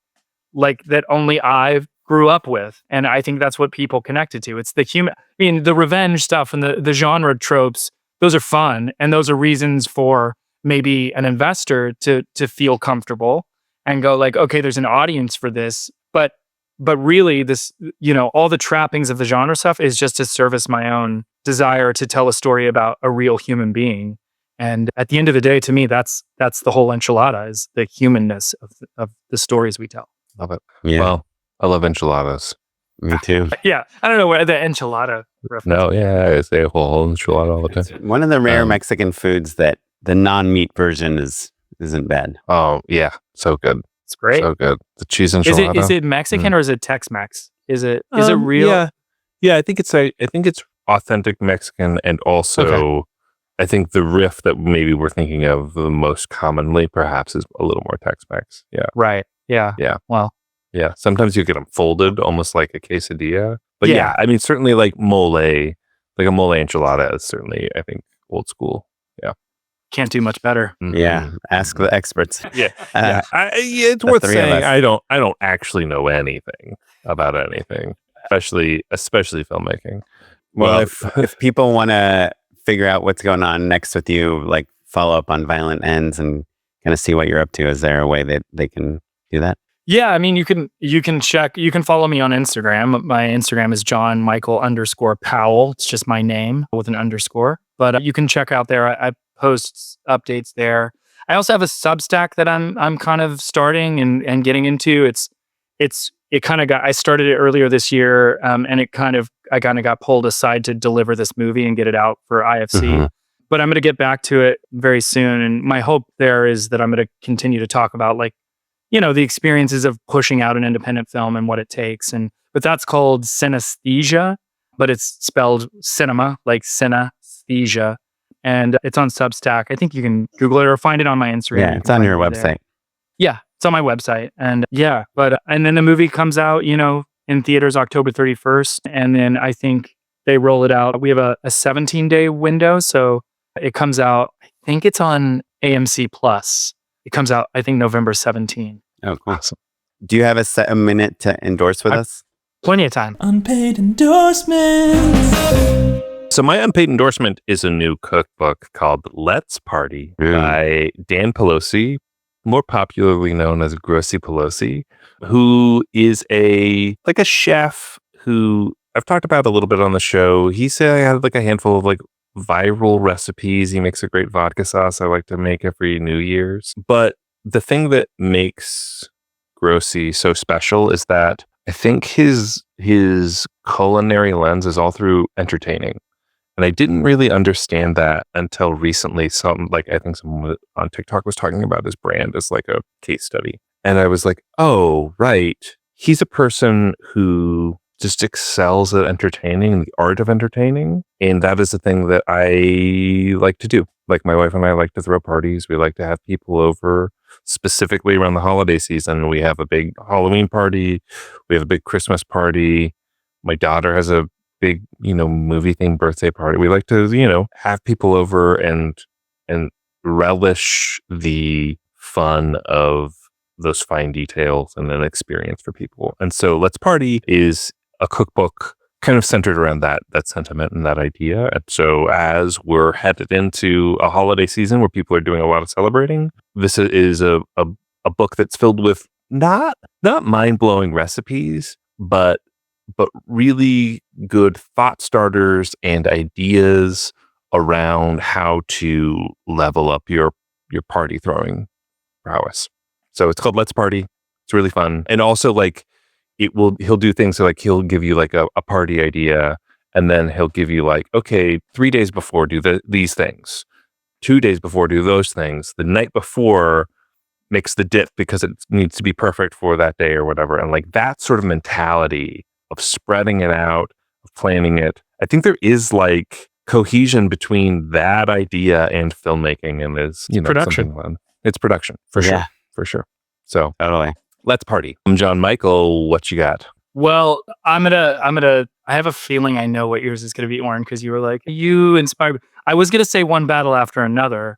that only I grew up with. And I think that's what people connected to. It's the human, the revenge stuff and the genre tropes, those are fun. And those are reasons for maybe an investor to feel comfortable and go like, okay, there's an audience for this. But really this, all the trappings of the genre stuff is just to service my own desire to tell a story about a real human being. And at the end of the day, to me, that's the whole enchilada, is the humanness of the stories we tell. Love it. Yeah. Well, I love enchiladas. Me too. Yeah. I don't know where the enchilada reference. No, yeah, I say a whole enchilada all the time. One of the rare Mexican foods that the non-meat version is isn't bad. Oh yeah, so good, It's great. so good. The cheese Is enchilada. it Mexican or is it Tex-Mex? Is it real? Yeah. I think it's authentic Mexican, and also I think the riff that maybe we're thinking of the most commonly, perhaps, is a little more Tex-Mex. Yeah. Right. Yeah. Yeah. Well. Yeah. Sometimes you get them folded, almost like a quesadilla. But Yeah. yeah, I mean, certainly like mole, like a mole enchilada is certainly, I think, old school. Yeah. Can't do much better. Mhm. Yeah, ask the experts. Yeah. Uh, It's the worth three of saying. us. I don't actually know anything about anything, especially filmmaking. Well, if people want to figure out what's going on next with you, like follow up on Violent Ends and kind of see what you're up to, is there a way that they can do that? Yeah, I mean, you can follow me on Instagram. My Instagram is JohnMichael_Powell. It's just my name with an underscore. But you can check out there. I post updates there. I also have a Substack that I'm kind of starting and getting into. I started it earlier this year, and I kind of got pulled aside to deliver this movie and get it out for IFC. Mhm. But I'm going to get back to it very soon. And my hope there is that I'm going to continue to talk about the experiences of pushing out an independent film and what it takes. But that's called synesthesia, but it's spelled cinema, like synesthesia. And it's on Substack. I think you can Google it or find it on my Instagram. Yeah, it's on your website. Yeah, it's on my website. And and then the movie comes out, in theaters October 31st. And then I think they roll it out. We have a 17-day window. So it comes out, I think it's on AMC Plus. It comes out, I think, November 17th. Oh, cool. Awesome. Do you have a minute to endorse with us? Plenty of time. Unpaid endorsements. So my unpaid endorsement is a new cookbook called Let's Party by Dan Pelosi, more popularly known as Grossy Pelosi, who is a chef who I've talked about a little bit on the show. He said I had a handful of viral recipes. He makes a great vodka sauce I like to make every New Year's. But the thing that makes Grossy so special is that I think his culinary lens is all through entertaining. And I didn't really understand that until recently. I think someone on TikTok was talking about his brand as a case study. And I was like, oh, right. He's a person who just excels at entertaining, the art of entertaining. And that is the thing that I like to do. My wife and I like to throw parties. We like to have people over, specifically around the holiday season. We have a big Halloween party. We have a big Christmas party. My daughter has a big, movie themed birthday party. We like to, have people over and relish the fun of those fine details and an experience for people. And so Let's Party is a cookbook kind of centered around that sentiment and that idea. And so as we're headed into a holiday season where people are doing a lot of celebrating, this is a book that's filled with not mind-blowing recipes, but really good thought starters and ideas around how to level up your party throwing prowess. So it's called Let's Party. It's really fun. And also he'll do things he'll give you a party idea, and then he'll give you okay, 3 days before do these things, 2 days before do those things, the night before mix the dip because it needs to be perfect for that day or whatever. And that sort of mentality of spreading it out, of planning it. I think there is cohesion between that idea and filmmaking, and is production. Fun. It's production for sure. Yeah. For sure. So Totally. Let's party. I'm John Michael. What you got? Well, I have a feeling I know what yours is going to be, Oren, because you were you inspired me. I was going to say One Battle After Another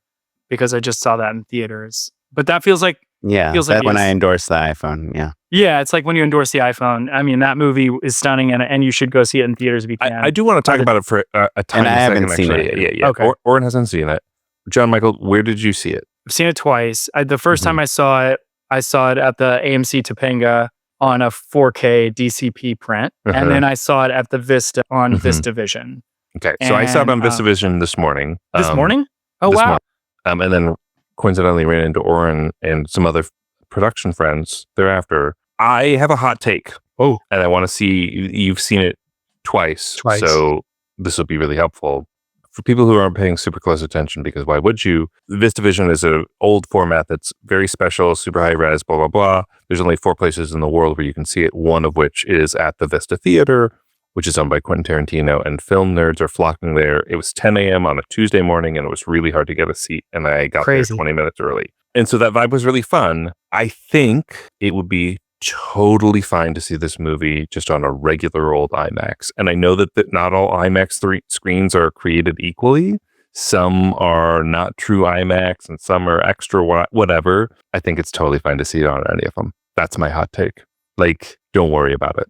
because I just saw that in theaters. But that feels like... Feels like when I endorse the iPhone. Yeah. Yeah, it's like when you endorse the iPhone. I mean, that movie is stunning, and you should go see it in theaters if you can. I do want to talk about it for a tiny And I haven't second, seen actually. it. Yeah. Okay. Oren hasn't seen it. John Michael, where did you see it? I've seen it twice. The first time I saw it at the AMC Topanga on a 4K DCP print. And then I saw it at the Vista on VistaVision. Okay. So I saw it on And, VistaVision this morning. This morning? Oh, this wow. morning. And then coincidentally ran into Oren and some other production friends thereafter. I have a hot take. Oh. And I want to see, you've seen it twice. Twice. So this will be really helpful. for people who aren't paying super close attention, because why would you? VistaVision is an old format that's very special, super high res, blah, blah, blah. There's only 4 places in the world where you can see it, one of which is at the Vista Theater, which is owned by Quentin Tarantino, and film nerds are flocking there. It was 10 a.m. on a Tuesday morning, and it was really hard to get a seat, and I got there 20 minutes early. And so that vibe was really fun. I think it would be totally fine to see this movie just on a regular old IMAX. And I know that not all IMAX screens are created equally. Some are not true IMAX and some are extra whatever. I think it's totally fine to see it on any of them. That's my hot take. Like, don't worry about it.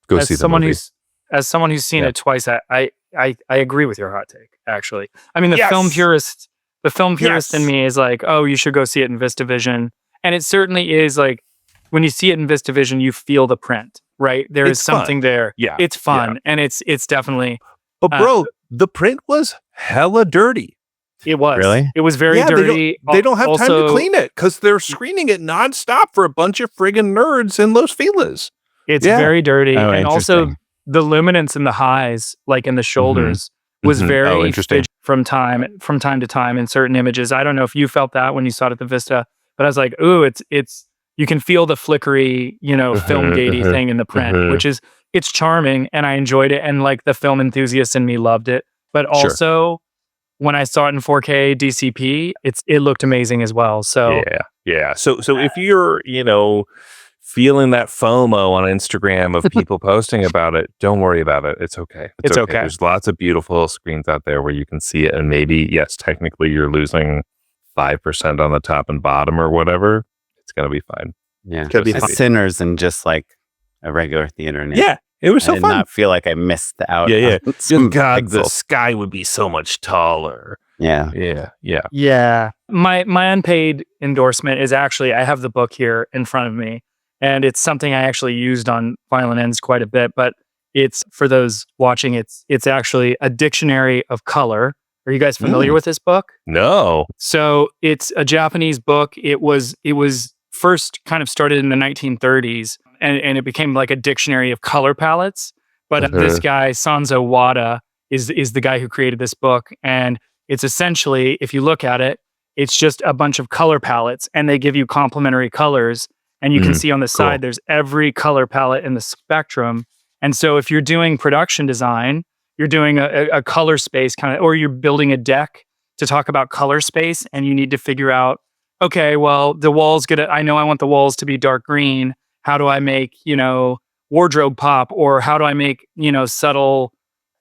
Go see the movie. As someone who's seen it twice, I agree with your hot take, actually. I mean, the film purist in me is like, oh, you should go see it in VistaVision. And it certainly is like, when you see it in VistaVision, you feel the print, right? There is something there. Yeah. It's fun. And it's definitely. But bro, the print was hella dirty. It was. Really? It was very dirty. They don't have time to clean it because they're screening it nonstop for a bunch of friggin' nerds in Los Feliz. It's very dirty. Oh, and also the luminance in the highs, like in the shoulders, was very interesting from time to time in certain images. I don't know if you felt that when you saw it at the Vista, but I was like, ooh, it's you can feel the flickery, film gatey thing in the print, which is, it's charming and I enjoyed it. And like the film enthusiast in me loved it. But also when I saw it in 4K DCP, it looked amazing as well. So yeah. So if you're, feeling that FOMO on Instagram of people posting about it, don't worry about it. It's okay. It's okay. There's lots of beautiful screens out there where you can see it. And maybe, yes, technically you're losing 5% on the top and bottom or whatever. It's going to be fine. Yeah. It's going to be sinners and just like a regular theater. Yeah. It was so fun. I did not feel like I missed out. Yeah. God, pixels. the sky would be so much taller. Yeah. My unpaid endorsement is actually, I have the book here in front of me. And it's something I actually used on Violent Ends quite a bit, but it's, for those watching, it's actually a dictionary of color. Are you guys familiar with this book? No. So it's a Japanese book. It was first kind of started in the 1930s, and it became like a dictionary of color palettes. But this guy, Sanzo Wada, is the guy who created this book. And it's essentially, if you look at it, it's just a bunch of color palettes, and they give you complementary colors. And you can see on the side, there's every color palette in the spectrum. And so if you're doing production design, you're doing a color space kind of, or you're building a deck to talk about color space, and you need to figure out, okay, well, the walls I know I want the walls to be dark green. How do I make, wardrobe pop? Or how do I make, subtle,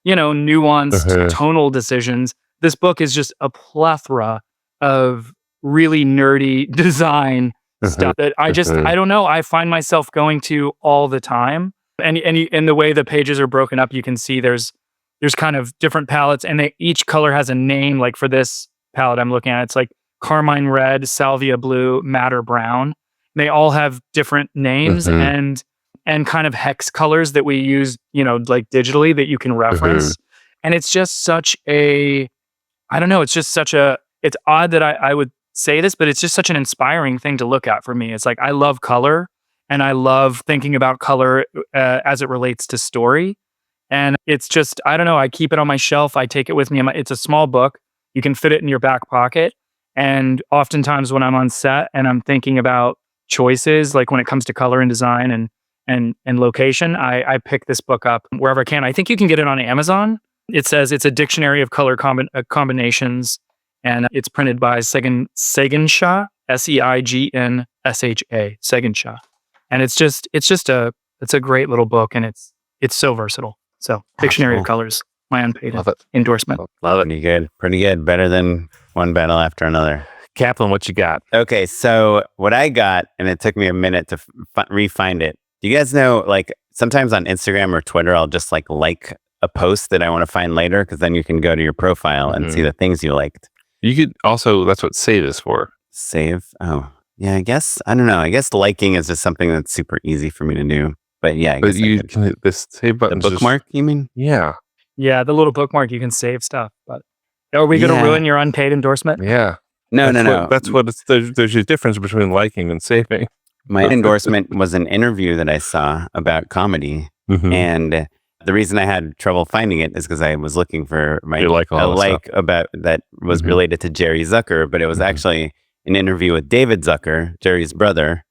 nuanced tonal decisions? This book is just a plethora of really nerdy design stuff that I don't know. I find myself going to all the time. And in the way the pages are broken up, you can see there's kind of different palettes, and each color has a name. Like for this palette I'm looking at, it's like carmine red, salvia blue, madder brown. They all have different names and kind of hex colors that we use, like digitally, that you can reference. And it's just such it's odd that I would say this, but it's just such an inspiring thing to look at for me. It's like, I love color, and I love thinking about color as it relates to story. And it's just, I don't know, I keep it on my shelf. I take it with me. It's a small book. You can fit it in your back pocket. And oftentimes when I'm on set and I'm thinking about choices, like when it comes to color and design and location, I pick this book up wherever I can. I think you can get it on Amazon. It says it's a dictionary of color combinations. And it's printed by Seigensha, Seiginsha, Seiginsha. And it's a great little book, and it's so versatile. So Dictionary of Colors, my unpaid endorsement. Love it. Pretty good. Better than one battle after another. Kaplan, what you got? Okay, so what I got, and it took me a minute to re-find it. Do you guys know, like, sometimes on Instagram or Twitter, I'll just like a post that I want to find later, because then you can go to your profile and see the things you liked. You could also, that's what save is for. Save? Oh, yeah, I guess. I don't know. I guess liking is just something that's super easy for me to do. But yeah, I guess you can hit this save button. The bookmark, you mean? Yeah. Yeah, the little bookmark, you can save stuff. But are we going to ruin your unpaid endorsement? Yeah. No. That's what it's, there's a difference between liking and saving. My endorsement was an interview that I saw about comedy. And the reason I had trouble finding it is because I was looking for You like all a this like about that was related to Jerry Zucker, but it was actually an interview with David Zucker, Jerry's brother,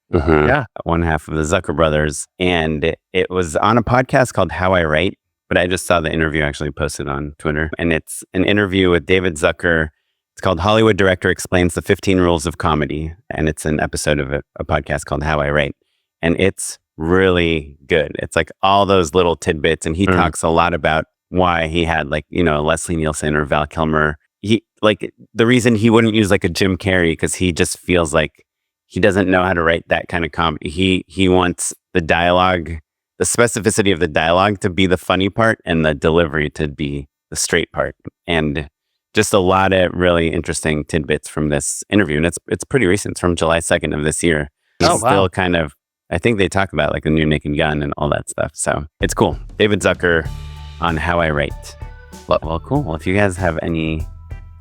one half of the Zucker brothers. And it was on a podcast called How I Write, but I just saw the interview actually posted on Twitter. And it's an interview with David Zucker. It's called Hollywood Director Explains the 15 Rules of Comedy. And it's an episode of a podcast called How I Write. And it's really good. It's like all those little tidbits. And he talks a lot about why he had like, you know, Leslie Nielsen or Val Kilmer. He like the reason he wouldn't use like a Jim Carrey, because he just feels like he doesn't know how to write that kind of comedy. He wants the dialogue, the specificity of the dialogue to be the funny part and the delivery to be the straight part. And just a lot of really interesting tidbits from this interview. And it's pretty recent. It's from July 2nd of this year. It's still kind of, I think they talk about like the new Naked Gun and all that stuff. So it's cool. David Zucker on How I Write. Well, cool. Well, if you guys have any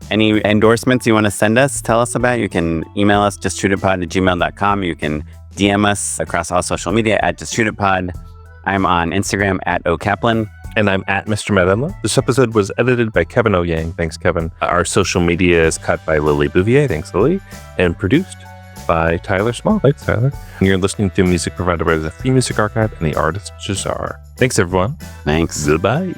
endorsements you want to send us, tell us about, you can email us, justshootitpod@gmail.com. You can DM us across all social media at justshootitpod. I'm on Instagram at okaplan. And I'm at Mr. Medemla. This episode was edited by Kevin Oyang. Thanks, Kevin. Our social media is cut by Lily Bouvier. Thanks, Lily. And produced by Tyler Small. Thanks, Tyler. And you're listening to music provided by the Free Music Archive and the artist Jazar. Thanks, everyone. Thanks. Goodbye.